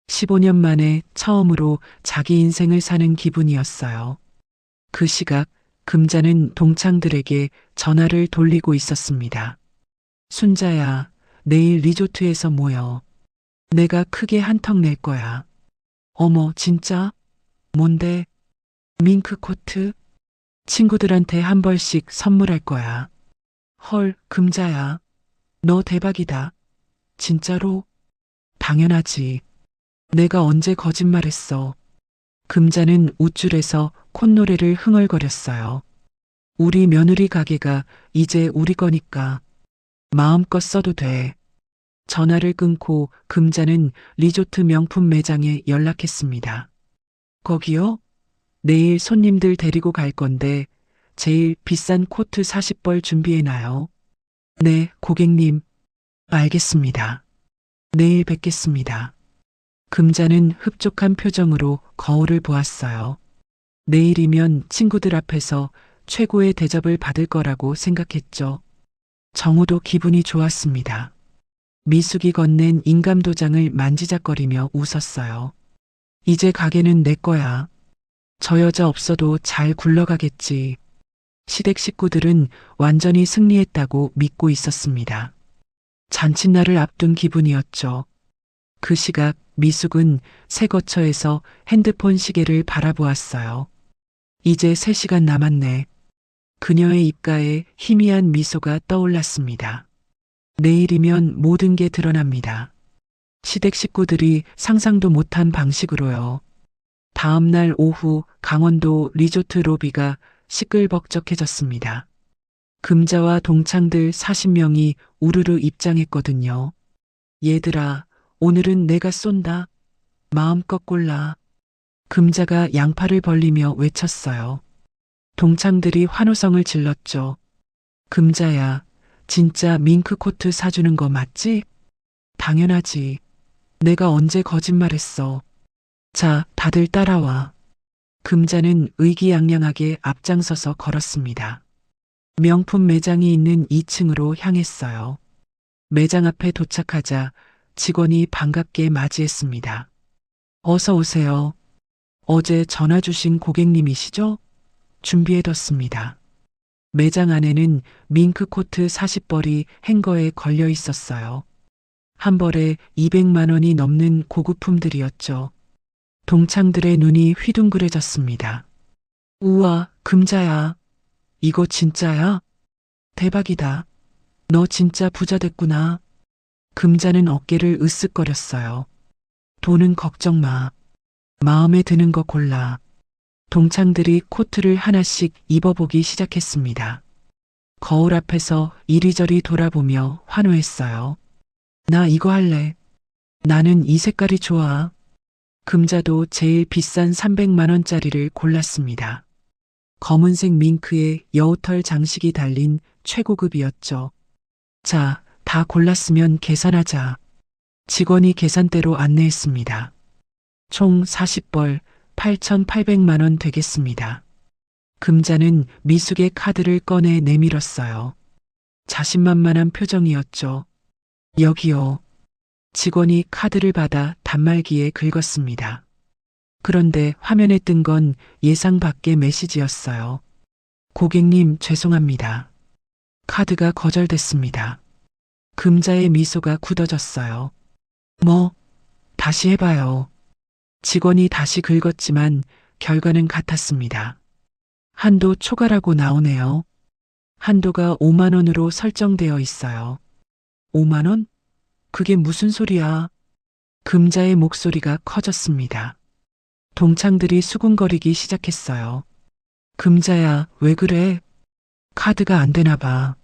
B: 15년 만에 처음으로 자기 인생을 사는 기분이었어요. 그 시각 금자는 동창들에게 전화를 돌리고 있었습니다. 순자야, 내일 리조트에서 모여. 내가 크게 한턱 낼 거야. 어머, 진짜? 뭔데? 밍크 코트? 친구들한테 한 벌씩 선물할 거야. 헐, 금자야. 너 대박이다. 진짜로? 당연하지. 내가 언제 거짓말했어. 금자는 웃줄에서 콧노래를 흥얼거렸어요. 우리 며느리 가게가 이제 우리 거니까 마음껏 써도 돼. 전화를 끊고 금자는 리조트 명품 매장에 연락했습니다. 거기요? 내일 손님들 데리고 갈 건데 제일 비싼 코트 40벌 준비해놔요. 네, 고객님. 알겠습니다. 내일 뵙겠습니다. 금자는 흡족한 표정으로 거울을 보았어요. 내일이면 친구들 앞에서 최고의 대접을 받을 거라고 생각했죠. 정우도 기분이 좋았습니다. 미숙이 건넨 인감도장을 만지작거리며 웃었어요. 이제 가게는 내 거야. 저 여자 없어도 잘 굴러가겠지. 시댁 식구들은 완전히 승리했다고 믿고 있었습니다. 잔칫날을 앞둔 기분이었죠. 그 시각 미숙은 새 거처에서 핸드폰 시계를 바라보았어요. 이제 3시간 남았네. 그녀의 입가에 희미한 미소가 떠올랐습니다. 내일이면 모든 게 드러납니다. 시댁 식구들이 상상도 못한 방식으로요. 다음 날 오후 강원도 리조트 로비가 시끌벅적해졌습니다. 금자와 동창들 40명이 우르르 입장했거든요. 얘들아, 오늘은 내가 쏜다. 마음껏 골라. 금자가 양팔을 벌리며 외쳤어요. 동창들이 환호성을 질렀죠. 금자야, 진짜 밍크 코트 사주는 거 맞지? 당연하지. 내가 언제 거짓말했어. 자, 다들 따라와. 금자는 의기양양하게 앞장서서 걸었습니다. 명품 매장이 있는 2층으로 향했어요. 매장 앞에 도착하자 직원이 반갑게 맞이했습니다. 어서 오세요. 어제 전화 주신 고객님이시죠? 준비해뒀습니다. 매장 안에는 밍크 코트 40벌이 행거에 걸려 있었어요. 한 벌에 200만 원이 넘는 고급품들이었죠. 동창들의 눈이 휘둥그레졌습니다. 우와, 금자야. 이거 진짜야? 대박이다. 너 진짜 부자 됐구나. 금자는 어깨를 으쓱거렸어요. 돈은 걱정 마. 마음에 드는 거 골라. 동창들이 코트를 하나씩 입어보기 시작했습니다. 거울 앞에서 이리저리 돌아보며 환호했어요. 나 이거 할래. 나는 이 색깔이 좋아. 금자도 제일 비싼 300만 원짜리를 골랐습니다. 검은색 밍크에 여우털 장식이 달린 최고급이었죠. 자, 다 골랐으면 계산하자. 직원이 계산대로 안내했습니다. 총 40벌 8,800만 원 되겠습니다. 금자는 미숙의 카드를 꺼내 내밀었어요. 자신만만한 표정이었죠. 여기요. 직원이 카드를 받아 단말기에 긁었습니다. 그런데 화면에 뜬 건 예상 밖의 메시지였어요. 고객님, 죄송합니다. 카드가 거절됐습니다. 금자의 미소가 굳어졌어요. 뭐? 다시 해봐요. 직원이 다시 긁었지만 결과는 같았습니다. 한도 초과라고 나오네요. 한도가 5만 원으로 설정되어 있어요. 5만 원? 그게 무슨 소리야? 금자의 목소리가 커졌습니다. 동창들이 수군거리기 시작했어요. 금자야, 왜 그래? 카드가 안 되나 봐.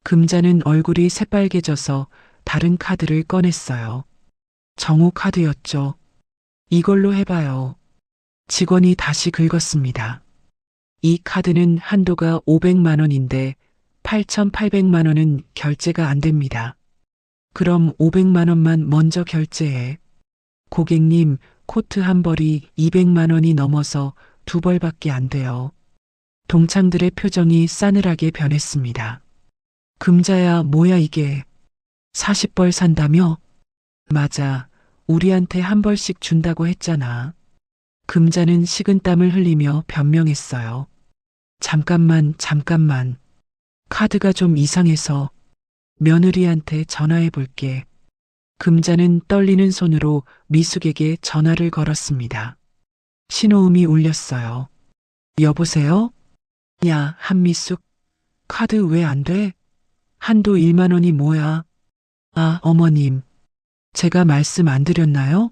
B: 금자는 얼굴이 새빨개져서 다른 카드를 꺼냈어요. 정우 카드였죠. 이걸로 해봐요. 직원이 다시 긁었습니다. 이 카드는 한도가 500만 원인데 8,800만 원은 결제가 안 됩니다. 그럼 500만 원만 먼저 결제해. 고객님, 코트 한 벌이 200만 원이 넘어서 2벌밖에 안 돼요. 동창들의 표정이 싸늘하게 변했습니다. 금자야, 뭐야 이게. 40벌 산다며? 맞아. 우리한테 한 벌씩 준다고 했잖아. 금자는 식은땀을 흘리며 변명했어요. 잠깐만. 카드가 좀 이상해서 며느리한테 전화해 볼게. 금자는 떨리는 손으로 미숙에게 전화를 걸었습니다. 신호음이 울렸어요. 여보세요? 야, 한미숙. 카드 왜 안 돼? 한도 1만 원이 뭐야? 아, 어머님. 제가 말씀 안 드렸나요?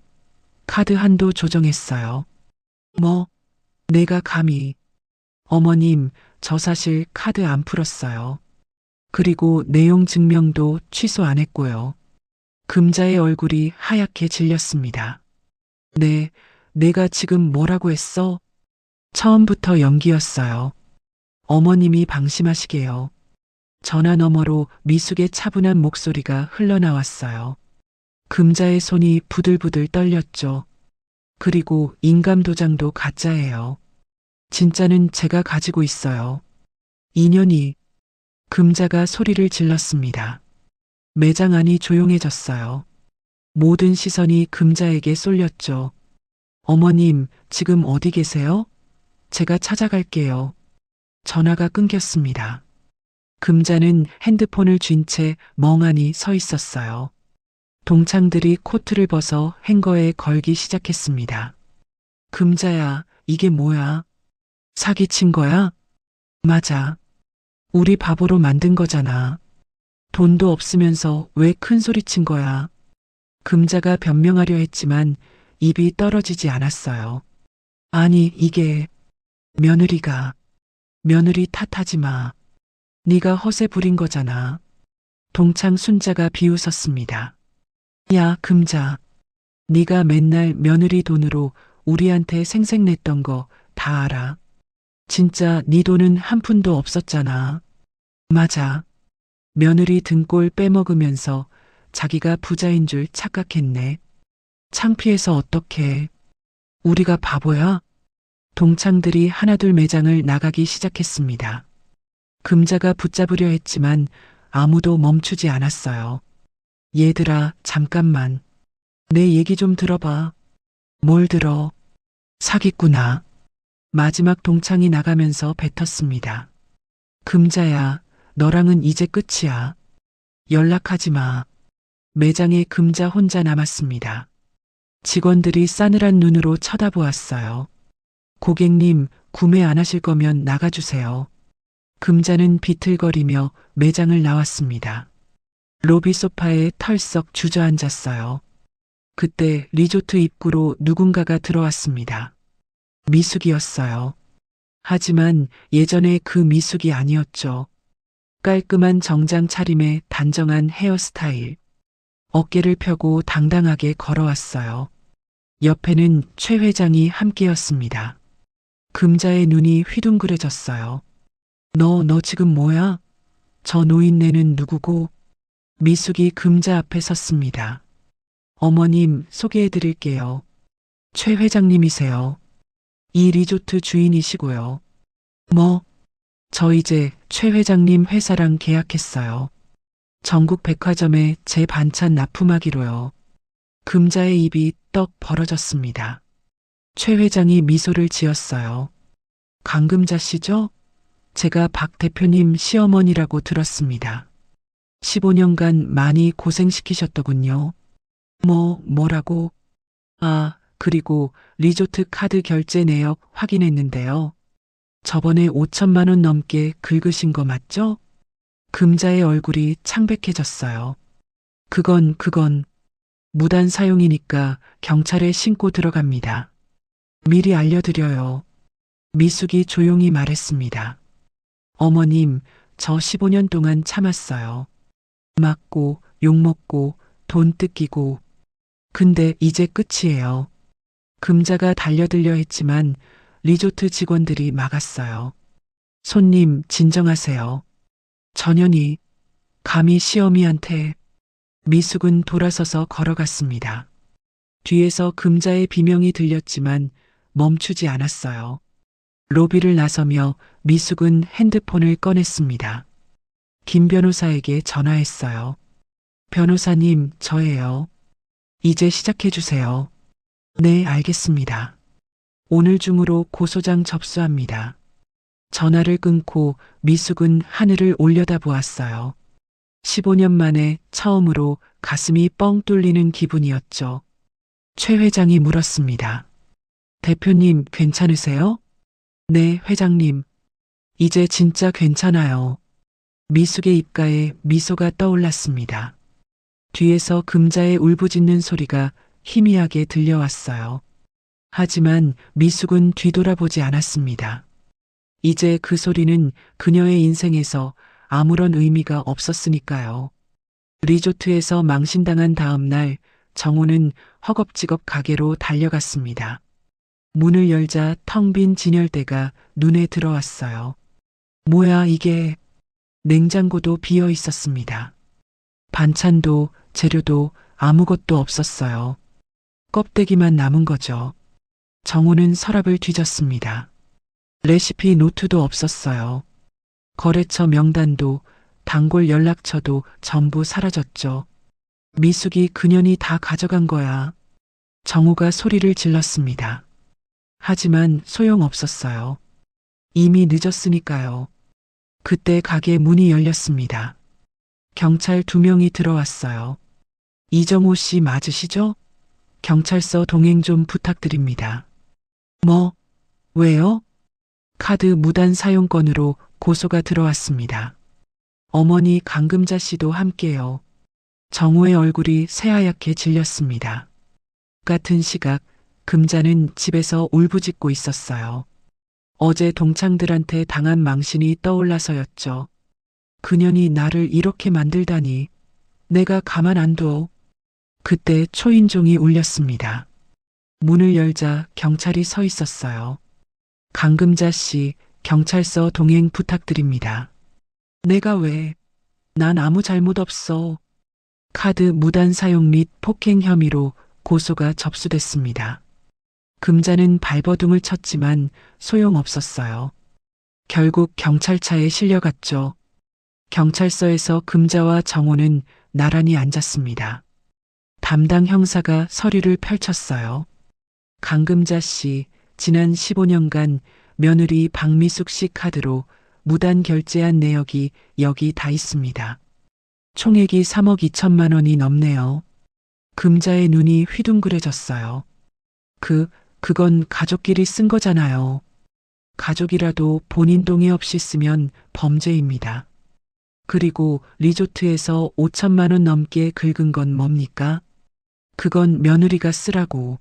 B: 카드 한도 조정했어요. 뭐? 내가 감히. 어머님, 저 사실 카드 안 풀었어요. 그리고 내용 증명도 취소 안 했고요. 금자의 얼굴이 하얗게 질렸습니다. 네, 내가 지금 뭐라고 했어? 처음부터 연기였어요. 어머님이 방심하시게요. 전화 너머로 미숙의 차분한 목소리가 흘러나왔어요. 금자의 손이 부들부들 떨렸죠. 그리고 인감 도장도 가짜예요. 진짜는 제가 가지고 있어요. 인연이. 금자가 소리를 질렀습니다. 매장 안이 조용해졌어요. 모든 시선이 금자에게 쏠렸죠. 어머님, 지금 어디 계세요? 제가 찾아갈게요. 전화가 끊겼습니다. 금자는 핸드폰을 쥔 채 멍하니 서 있었어요. 동창들이 코트를 벗어 행거에 걸기 시작했습니다. 금자야, 이게 뭐야? 사기친 거야? 맞아. 우리 바보로 만든 거잖아. 돈도 없으면서 왜 큰 소리 친 거야? 금자가 변명하려 했지만 입이 떨어지지 않았어요. 아니, 이게 며느리 탓하지 마. 네가 허세 부린 거잖아. 동창 순자가 비웃었습니다. 야, 금자. 네가 맨날 며느리 돈으로 우리한테 생색냈던 거 다 알아. 진짜 네 돈은 한 푼도 없었잖아. 맞아. 며느리 등골 빼먹으면서 자기가 부자인 줄 착각했네. 창피해서 어떡해. 우리가 바보야? 동창들이 하나둘 매장을 나가기 시작했습니다. 금자가 붙잡으려 했지만 아무도 멈추지 않았어요. 얘들아, 잠깐만. 내 얘기 좀 들어봐. 뭘 들어? 사기꾼아. 마지막 동창이 나가면서 뱉었습니다. 금자야, 너랑은 이제 끝이야. 연락하지 마. 매장에 금자 혼자 남았습니다. 직원들이 싸늘한 눈으로 쳐다보았어요. 고객님, 구매 안 하실 거면 나가주세요. 금자는 비틀거리며 매장을 나왔습니다. 로비 소파에 털썩 주저앉았어요. 그때 리조트 입구로 누군가가 들어왔습니다. 미숙이었어요. 하지만 예전의 그 미숙이 아니었죠. 깔끔한 정장 차림에 단정한 헤어스타일. 어깨를 펴고 당당하게 걸어왔어요. 옆에는 최 회장이 함께였습니다. 금자의 눈이 휘둥그레졌어요. 너 지금 뭐야? 저 노인네는 누구고? 미숙이 금자 앞에 섰습니다. 어머님, 소개해드릴게요. 최 회장님이세요. 이 리조트 주인이시고요. 뭐? 저 이제 최 회장님 회사랑 계약했어요. 전국 백화점에 제 반찬 납품하기로요. 금자의 입이 떡 벌어졌습니다. 최 회장이 미소를 지었어요. 강금자 씨죠? 제가 박 대표님 시어머니라고 들었습니다. 15년간 많이 고생시키셨더군요. 뭐라고? 아, 그리고 리조트 카드 결제 내역 확인했는데요. 저번에 5천만 원 넘게 긁으신 거 맞죠? 금자의 얼굴이 창백해졌어요. 그건 무단 사용이니까 경찰에 신고 들어갑니다. 미리 알려드려요. 미숙이 조용히 말했습니다. 어머님, 저 15년 동안 참았어요. 맞고, 욕먹고, 돈 뜯기고. 근데 이제 끝이에요. 금자가 달려들려 했지만 리조트 직원들이 막았어요. 손님, 진정하세요. 전현이, 감히 시어미한테. 미숙은 돌아서서 걸어갔습니다. 뒤에서 금자의 비명이 들렸지만 멈추지 않았어요. 로비를 나서며 미숙은 핸드폰을 꺼냈습니다. 김 변호사에게 전화했어요. 변호사님, 저예요. 이제 시작해주세요. 네, 알겠습니다. 오늘 중으로 고소장 접수합니다. 전화를 끊고 미숙은 하늘을 올려다보았어요. 15년 만에 처음으로 가슴이 뻥 뚫리는 기분이었죠. 최 회장이 물었습니다. 대표님, 괜찮으세요? 네, 회장님. 이제 진짜 괜찮아요. 미숙의 입가에 미소가 떠올랐습니다. 뒤에서 금자의 울부짖는 소리가 희미하게 들려왔어요. 하지만 미숙은 뒤돌아보지 않았습니다. 이제 그 소리는 그녀의 인생에서 아무런 의미가 없었으니까요. 리조트에서 망신당한 다음 날 정호는 허겁지겁 가게로 달려갔습니다. 문을 열자 텅 빈 진열대가 눈에 들어왔어요. 뭐야 이게. 냉장고도 비어 있었습니다. 반찬도 재료도 아무것도 없었어요. 껍데기만 남은 거죠. 정호는 서랍을 뒤졌습니다. 레시피 노트도 없었어요. 거래처 명단도 단골 연락처도 전부 사라졌죠. 미숙이 그년이 다 가져간 거야. 정호가 소리를 질렀습니다. 하지만 소용없었어요. 이미 늦었으니까요. 그때 가게 문이 열렸습니다. 경찰 2명이 들어왔어요. 이정호 씨 맞으시죠? 경찰서 동행 좀 부탁드립니다. 뭐, 왜요? 카드 무단 사용건으로 고소가 들어왔습니다. 어머니 강금자 씨도 함께요. 정호의 얼굴이 새하얗게 질렸습니다. 같은 시각 금자는 집에서 울부짖고 있었어요. 어제 동창들한테 당한 망신이 떠올라서였죠. 그년이 나를 이렇게 만들다니. 내가 가만 안 둬. 그때 초인종이 울렸습니다. 문을 열자 경찰이 서 있었어요. 강금자 씨, 경찰서 동행 부탁드립니다. 내가 왜? 난 아무 잘못 없어. 카드 무단 사용 및 폭행 혐의로 고소가 접수됐습니다. 금자는 발버둥을 쳤지만 소용없었어요. 결국 경찰차에 실려갔죠. 경찰서에서 금자와 정호는 나란히 앉았습니다. 담당 형사가 서류를 펼쳤어요. 강금자 씨, 지난 15년간 며느리 박미숙 씨 카드로 무단 결제한 내역이 여기 다 있습니다. 총액이 3억 2천만 원이 넘네요. 금자의 눈이 휘둥그레졌어요. 그건 가족끼리 쓴 거잖아요. 가족이라도 본인 동의 없이 쓰면 범죄입니다. 그리고 리조트에서 5천만 원 넘게 긁은 건 뭡니까? 그건 며느리가 쓰라고.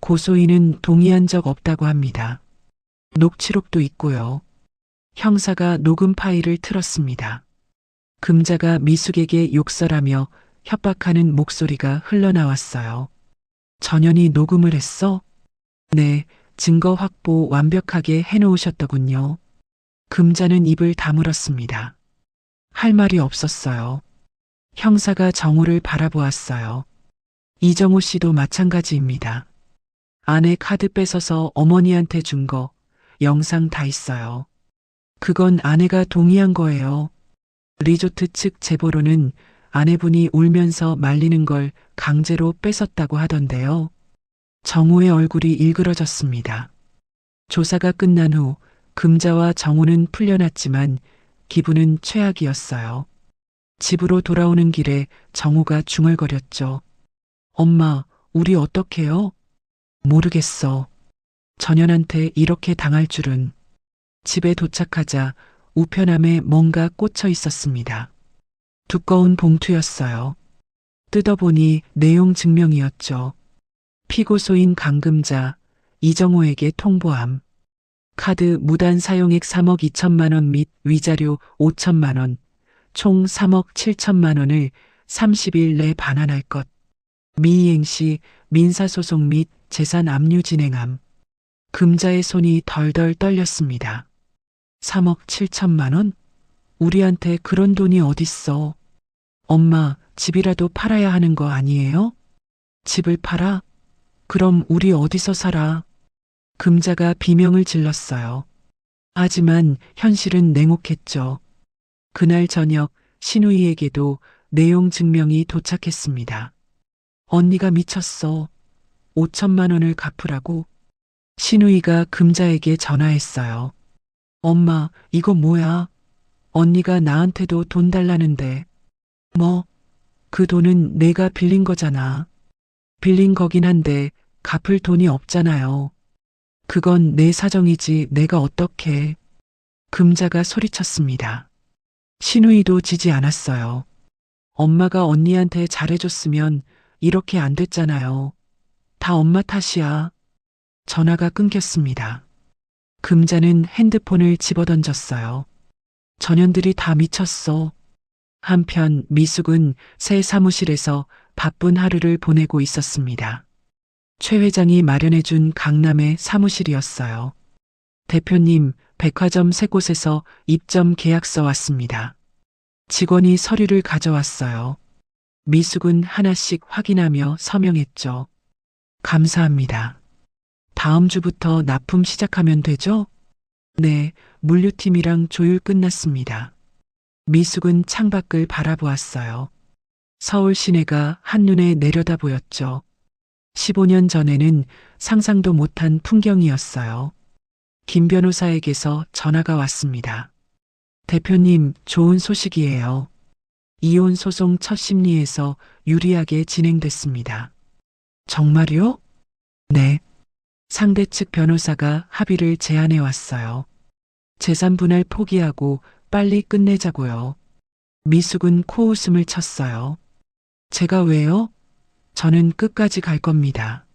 B: 고소인은 동의한 적 없다고 합니다. 녹취록도 있고요. 형사가 녹음 파일을 틀었습니다. 금자가 미숙에게 욕설하며 협박하는 목소리가 흘러나왔어요. 전현이 녹음을 했어? 네, 증거 확보 완벽하게 해놓으셨더군요. 금자는 입을 다물었습니다. 할 말이 없었어요. 형사가 정호를 바라보았어요. 이정호 씨도 마찬가지입니다. 아내 카드 뺏어서 어머니한테 준 거, 영상 다 있어요. 그건 아내가 동의한 거예요. 리조트 측 제보로는 아내분이 울면서 말리는 걸 강제로 뺏었다고 하던데요. 정호의 얼굴이 일그러졌습니다. 조사가 끝난 후 금자와 정호는 풀려났지만 기분은 최악이었어요. 집으로 돌아오는 길에 정호가 중얼거렸죠. 엄마, 우리 어떡해요? 모르겠어. 전현한테 이렇게 당할 줄은. 집에 도착하자 우편함에 뭔가 꽂혀 있었습니다. 두꺼운 봉투였어요. 뜯어보니 내용 증명이었죠. 피고소인 강금자, 이정호에게 통보함. 카드 무단 사용액 3억 2천만 원 및 위자료 5천만 원, 총 3억 7천만 원을 30일 내 반환할 것. 미이행 시 민사소송 및 재산 압류 진행함. 금자의 손이 덜덜 떨렸습니다. 3억 7천만 원? 우리한테 그런 돈이 어딨어. 엄마, 집이라도 팔아야 하는 거 아니에요? 집을 팔아? 그럼 우리 어디서 살아? 금자가 비명을 질렀어요. 하지만 현실은 냉혹했죠. 그날 저녁 신우이에게도 내용 증명이 도착했습니다. 언니가 미쳤어. 5천만 원을 갚으라고. 신우이가 금자에게 전화했어요. 엄마, 이거 뭐야? 언니가 나한테도 돈 달라는데. 뭐? 그 돈은 내가 빌린 거잖아. 빌린 거긴 한데 갚을 돈이 없잖아요. 그건 내 사정이지 내가 어떻게. 금자가 소리쳤습니다. 신우이도 지지 않았어요. 엄마가 언니한테 잘해줬으면 이렇게 안 됐잖아요. 다 엄마 탓이야. 전화가 끊겼습니다. 금자는 핸드폰을 집어던졌어요. 전현들이 다 미쳤어. 한편 미숙은 새 사무실에서 바쁜 하루를 보내고 있었습니다. 최 회장이 마련해준 강남의 사무실이었어요. 대표님, 백화점 세 곳에서 입점 계약서 왔습니다. 직원이 서류를 가져왔어요. 미숙은 하나씩 확인하며 서명했죠. 감사합니다. 다음 주부터 납품 시작하면 되죠? 네, 물류팀이랑 조율 끝났습니다. 미숙은 창밖을 바라보았어요. 서울 시내가 한눈에 내려다 보였죠. 15년 전에는 상상도 못한 풍경이었어요. 김 변호사에게서 전화가 왔습니다. 대표님, 좋은 소식이에요. 이혼 소송 첫 심리에서 유리하게 진행됐습니다. 정말요? 네. 상대 측 변호사가 합의를 제안해 왔어요. 재산 분할 포기하고 빨리 끝내자고요. 미숙은 코웃음을 쳤어요. 제가 왜요? 저는 끝까지 갈 겁니다.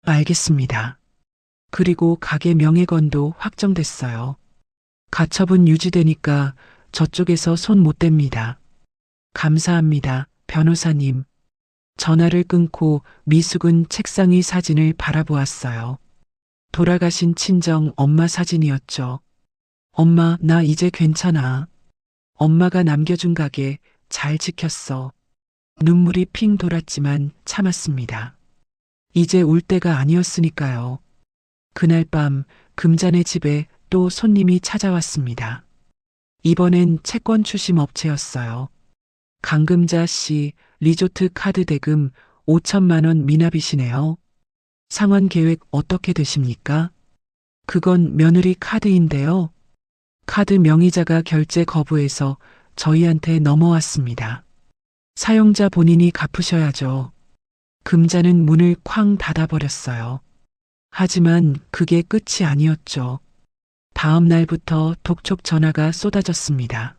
B: 알겠습니다. 그리고 가게 명예건도 확정됐어요. 가처분 유지되니까 저쪽에서 손 못 댑니다. 감사합니다, 변호사님. 전화를 끊고 미숙은 책상 위 사진을 바라보았어요. 돌아가신 친정 엄마 사진이었죠. 엄마, 나 이제 괜찮아. 엄마가 남겨준 가게 잘 지켰어. 눈물이 핑 돌았지만 참았습니다. 이제 울 때가 아니었으니까요. 그날 밤 금잔의 집에 또 손님이 찾아왔습니다. 이번엔 채권 추심 업체였어요. 강금자 씨, 리조트 카드 대금 5천만 원 미납이시네요. 상환 계획 어떻게 되십니까? 그건 며느리 카드인데요. 카드 명의자가 결제 거부해서 저희한테 넘어왔습니다. 사용자 본인이 갚으셔야죠. 금자는 문을 쾅 닫아버렸어요. 하지만 그게 끝이 아니었죠. 다음 날부터 독촉 전화가 쏟아졌습니다.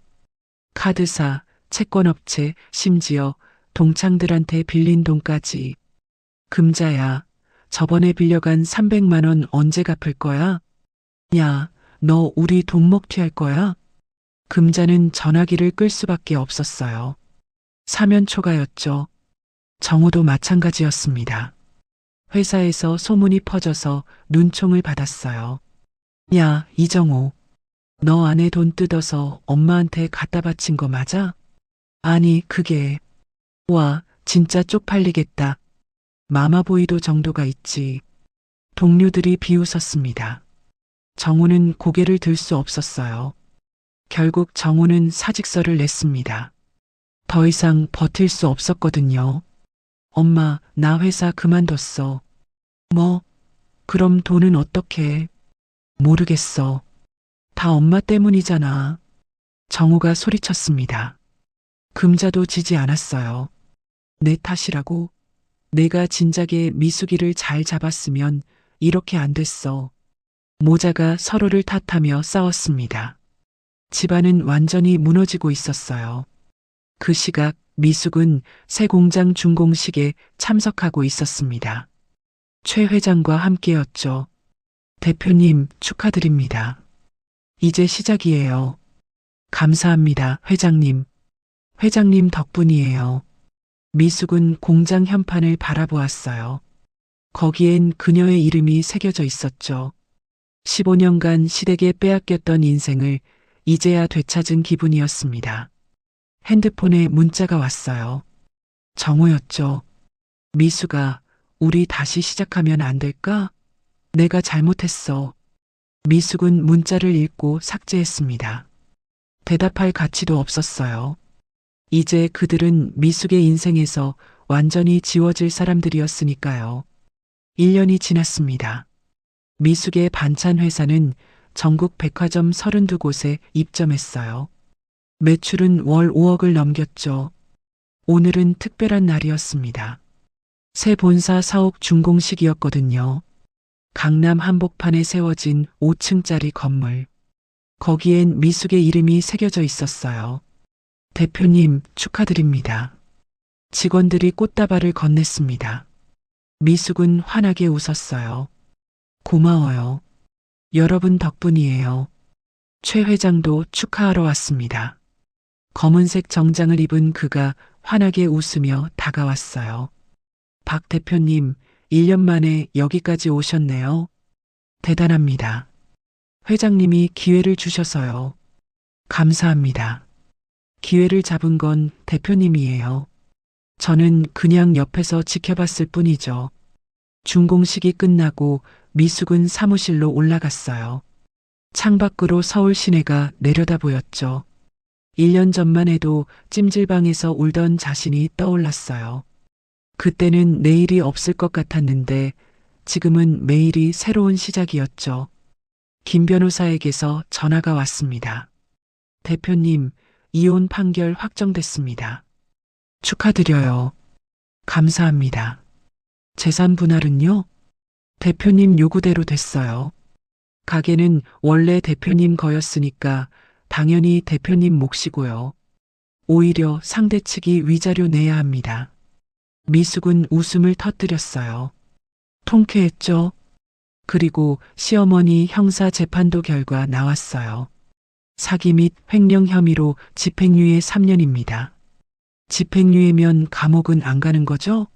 B: 카드사, 채권업체, 심지어 동창들한테 빌린 돈까지. 금자야, 저번에 빌려간 300만 원 언제 갚을 거야? 야, 너 우리 돈 먹튀할 거야? 금자는 전화기를 끌 수밖에 없었어요. 사면 초가였죠. 정우도 마찬가지였습니다. 회사에서 소문이 퍼져서 눈총을 받았어요. 야, 이정우. 너 아내 돈 뜯어서 엄마한테 갖다 바친 거 맞아? 아니, 그게. 와, 진짜 쪽팔리겠다. 마마보이도 정도가 있지. 동료들이 비웃었습니다. 정우는 고개를 들 수 없었어요. 결국 정우는 사직서를 냈습니다. 더 이상 버틸 수 없었거든요. 엄마, 나 회사 그만뒀어. 뭐? 그럼 돈은 어떻게 해? 모르겠어. 다 엄마 때문이잖아. 정우가 소리쳤습니다. 금자도 지지 않았어요. 내 탓이라고? 내가 진작에 미숙이를 잘 잡았으면 이렇게 안 됐어. 모자가 서로를 탓하며 싸웠습니다. 집안은 완전히 무너지고 있었어요. 그 시각 미숙은 새 공장 준공식에 참석하고 있었습니다. 최 회장과 함께였죠. 대표님, 축하드립니다. 이제 시작이에요. 감사합니다, 회장님. 회장님 덕분이에요. 미숙은 공장 현판을 바라보았어요. 거기엔 그녀의 이름이 새겨져 있었죠. 15년간 시댁에 빼앗겼던 인생을 이제야 되찾은 기분이었습니다. 핸드폰에 문자가 왔어요. 정우였죠. 미숙아, 우리 다시 시작하면 안 될까? 내가 잘못했어. 미숙은 문자를 읽고 삭제했습니다. 대답할 가치도 없었어요. 이제 그들은 미숙의 인생에서 완전히 지워질 사람들이었으니까요. 1년이 지났습니다. 미숙의 반찬 회사는 전국 백화점 32곳에 입점했어요. 매출은 월 5억을 넘겼죠. 오늘은 특별한 날이었습니다. 새 본사 사옥 준공식이었거든요. 강남 한복판에 세워진 5층짜리 건물. 거기엔 미숙의 이름이 새겨져 있었어요. 대표님, 축하드립니다. 직원들이 꽃다발을 건넸습니다. 미숙은 환하게 웃었어요. 고마워요. 여러분 덕분이에요. 최 회장도 축하하러 왔습니다. 검은색 정장을 입은 그가 환하게 웃으며 다가왔어요. 박 대표님, 1년 만에 여기까지 오셨네요. 대단합니다. 회장님이 기회를 주셔서요. 감사합니다. 기회를 잡은 건 대표님이에요. 저는 그냥 옆에서 지켜봤을 뿐이죠. 준공식이 끝나고 미숙은 사무실로 올라갔어요. 창밖으로 서울 시내가 내려다 보였죠. 1년 전만 해도 찜질방에서 울던 자신이 떠올랐어요. 그때는 내일이 없을 것 같았는데 지금은 매일이 새로운 시작이었죠. 김 변호사에게서 전화가 왔습니다. 대표님, 이혼 판결 확정됐습니다. 축하드려요. 감사합니다. 재산 분할은요? 대표님 요구대로 됐어요. 가게는 원래 대표님 거였으니까 당연히 대표님 몫이고요. 오히려 상대 측이 위자료 내야 합니다. 미숙은 웃음을 터뜨렸어요. 통쾌했죠? 그리고 시어머니 형사 재판도 결과 나왔어요. 사기 및 횡령 혐의로 집행유예 3년입니다. 집행유예면 감옥은 안 가는 거죠?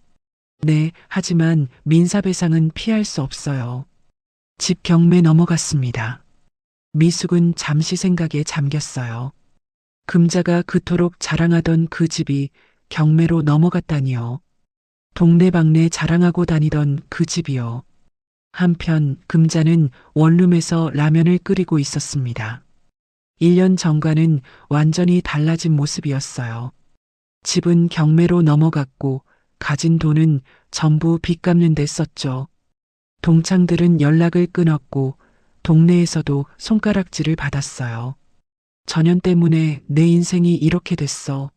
B: 네, 하지만 민사배상은 피할 수 없어요. 집 경매 넘어갔습니다. 미숙은 잠시 생각에 잠겼어요. 금자가 그토록 자랑하던 그 집이 경매로 넘어갔다니요. 동네방네 자랑하고 다니던 그 집이요. 한편 금자는 원룸에서 라면을 끓이고 있었습니다. 1년 전과는 완전히 달라진 모습이었어요. 집은 경매로 넘어갔고 가진 돈은 전부 빚 갚는 데 썼죠. 동창들은 연락을 끊었고 동네에서도 손가락질을 받았어요. 전연 때문에 내 인생이 이렇게 됐어.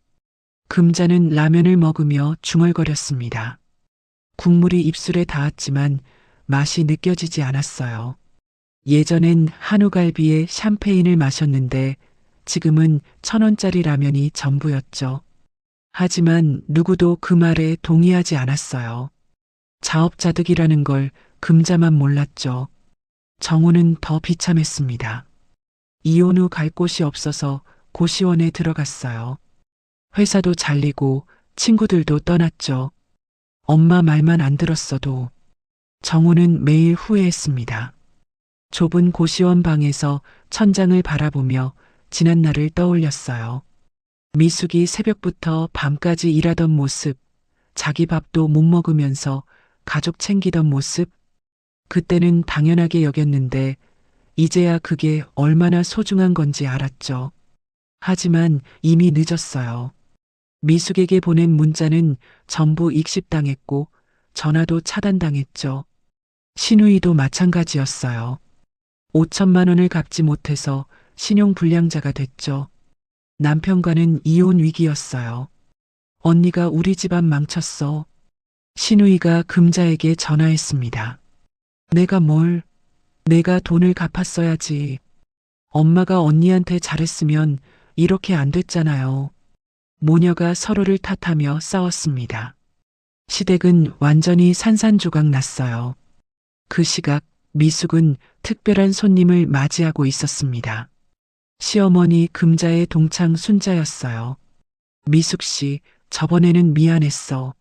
B: 금자는 라면을 먹으며 중얼거렸습니다. 국물이 입술에 닿았지만 맛이 느껴지지 않았어요. 예전엔 한우갈비에 샴페인을 마셨는데 지금은 1,000원짜리 라면이 전부였죠. 하지만 누구도 그 말에 동의하지 않았어요. 자업자득이라는 걸 금자만 몰랐죠. 정우는 더 비참했습니다. 이혼 후 갈 곳이 없어서 고시원에 들어갔어요. 회사도 잘리고 친구들도 떠났죠. 엄마 말만 안 들었어도 정우는 매일 후회했습니다. 좁은 고시원 방에서 천장을 바라보며 지난 날을 떠올렸어요. 미숙이 새벽부터 밤까지 일하던 모습, 자기 밥도 못 먹으면서 가족 챙기던 모습, 그때는 당연하게 여겼는데 이제야 그게 얼마나 소중한 건지 알았죠. 하지만 이미 늦었어요. 미숙에게 보낸 문자는 전부 익십당했고 전화도 차단당했죠. 신우이도 마찬가지였어요. 5천만 원을 갚지 못해서 신용불량자가 됐죠. 남편과는 이혼 위기였어요. 언니가 우리 집안 망쳤어. 신우이가 금자에게 전화했습니다. 내가 돈을 갚았어야지. 엄마가 언니한테 잘했으면 이렇게 안 됐잖아요. 모녀가 서로를 탓하며 싸웠습니다. 시댁은 완전히 산산조각 났어요. 그 시각 미숙은 특별한 손님을 맞이하고 있었습니다. 시어머니 금자의 동창 순자였어요. 미숙 씨, 저번에는 미안했어.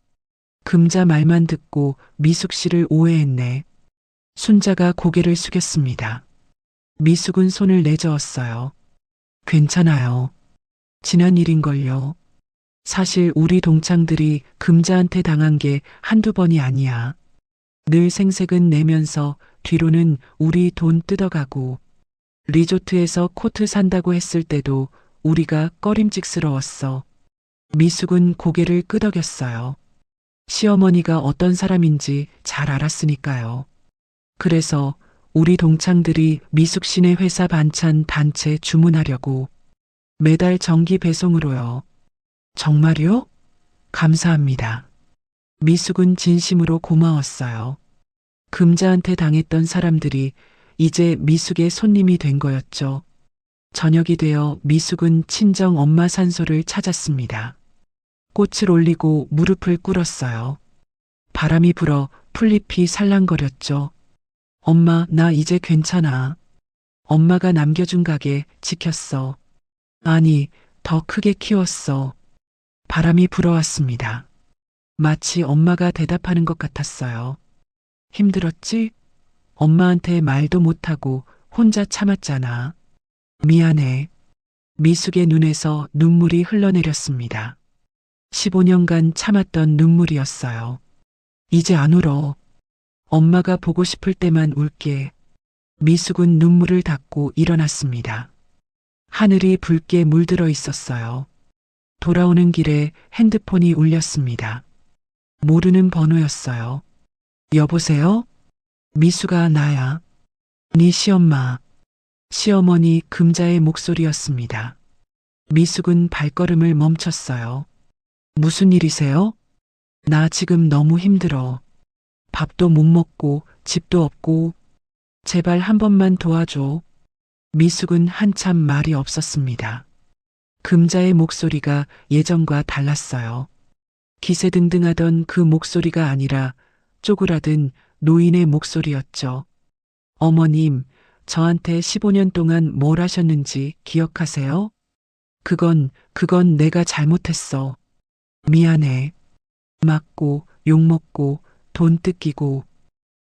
B: 금자 말만 듣고 미숙 씨를 오해했네. 순자가 고개를 숙였습니다. 미숙은 손을 내저었어요. 괜찮아요. 지난 일인걸요. 사실 우리 동창들이 금자한테 당한 게 한두 번이 아니야. 늘 생색은 내면서 뒤로는 우리 돈 뜯어가고 리조트에서 코트 산다고 했을 때도 우리가 꺼림직스러웠어. 미숙은 고개를 끄덕였어요. 시어머니가 어떤 사람인지 잘 알았으니까요. 그래서 우리 동창들이 미숙 씨네 회사 반찬 단체 주문하려고 매달 정기 배송으로요. 정말요? 감사합니다. 미숙은 진심으로 고마웠어요. 금자한테 당했던 사람들이 이제 미숙의 손님이 된 거였죠. 저녁이 되어 미숙은 친정 엄마 산소를 찾았습니다. 꽃을 올리고 무릎을 꿇었어요. 바람이 불어 풀잎이 살랑거렸죠. 엄마, 나 이제 괜찮아. 엄마가 남겨준 가게 지켰어. 아니, 더 크게 키웠어. 바람이 불어왔습니다. 마치 엄마가 대답하는 것 같았어요. 힘들었지? 엄마한테 말도 못하고 혼자 참았잖아. 미안해. 미숙의 눈에서 눈물이 흘러내렸습니다. 15년간 참았던 눈물이었어요. 이제 안 울어. 엄마가 보고 싶을 때만 울게. 미숙은 눈물을 닦고 일어났습니다. 하늘이 붉게 물들어 있었어요. 돌아오는 길에 핸드폰이 울렸습니다. 모르는 번호였어요. 여보세요? 미숙아, 나야. 네 시엄마. 시어머니 금자의 목소리였습니다. 미숙은 발걸음을 멈췄어요. 무슨 일이세요? 나 지금 너무 힘들어. 밥도 못 먹고 집도 없고 제발 한 번만 도와줘. 미숙은 한참 말이 없었습니다. 금자의 목소리가 예전과 달랐어요. 기세등등하던 그 목소리가 아니라 쪼그라든 노인의 목소리였죠. 어머님, 저한테 15년 동안 뭘 하셨는지 기억하세요? 그건 내가 잘못했어. 미안해. 맞고, 욕먹고, 돈 뜯기고,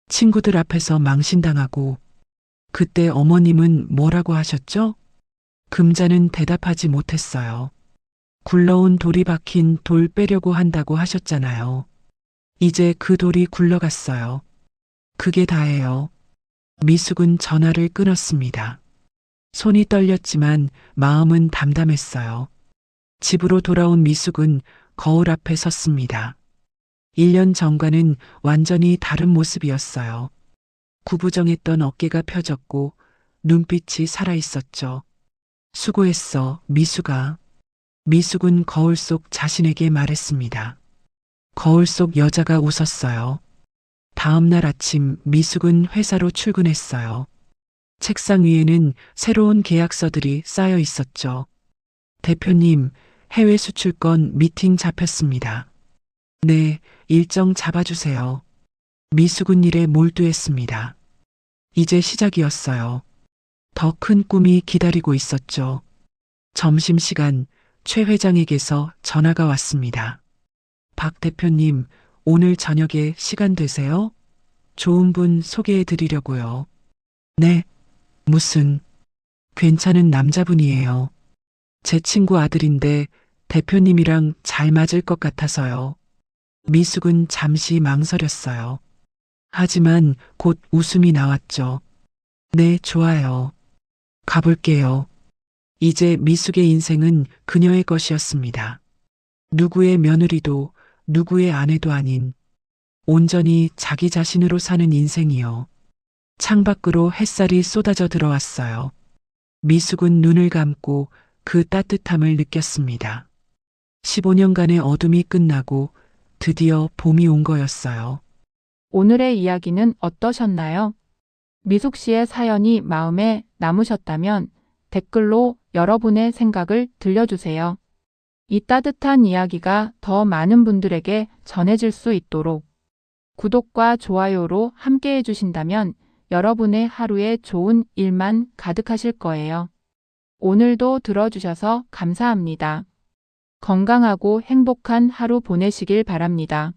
B: 친구들 앞에서 망신당하고. 그때 어머님은 뭐라고 하셨죠? 금자는 대답하지 못했어요. 굴러온 돌이 박힌 돌 빼려고 한다고 하셨잖아요. 이제 그 돌이 굴러갔어요. 그게 다예요. 미숙은 전화를 끊었습니다. 손이 떨렸지만 마음은 담담했어요. 집으로 돌아온 미숙은 거울 앞에 섰습니다. 1년 전과는 완전히 다른 모습이었어요. 구부정했던 어깨가 펴졌고 눈빛이 살아있었죠. 수고했어, 미숙아. 미숙은 거울 속 자신에게 말했습니다. 거울 속 여자가 웃었어요. 다음 날 아침 미숙은 회사로 출근했어요. 책상 위에는 새로운 계약서들이 쌓여 있었죠. 대표님, 해외 수출권 미팅 잡혔습니다. 네, 일정 잡아주세요. 미숙은 일에 몰두했습니다. 이제 시작이었어요. 더 큰 꿈이 기다리고 있었죠. 점심시간 최 회장에게서 전화가 왔습니다. 박 대표님, 오늘 저녁에 시간 되세요? 좋은 분 소개해 드리려고요. 네, 무슨, 괜찮은 남자분이에요. 제 친구 아들인데 대표님이랑 잘 맞을 것 같아서요. 미숙은 잠시 망설였어요. 하지만 곧 웃음이 나왔죠. 네, 좋아요. 가볼게요. 이제 미숙의 인생은 그녀의 것이었습니다. 누구의 며느리도 누구의 아내도 아닌 온전히 자기 자신으로 사는 인생이요. 창밖으로 햇살이 쏟아져 들어왔어요. 미숙은 눈을 감고 그 따뜻함을 느꼈습니다. 15년간의 어둠이 끝나고 드디어 봄이 온 거였어요.
D: 오늘의 이야기는 어떠셨나요? 미숙 씨의 사연이 마음에 남으셨다면 댓글로 여러분의 생각을 들려주세요. 이 따뜻한 이야기가 더 많은 분들에게 전해질 수 있도록 구독과 좋아요로 함께 해주신다면 여러분의 하루에 좋은 일만 가득하실 거예요. 오늘도 들어주셔서 감사합니다. 건강하고 행복한 하루 보내시길 바랍니다.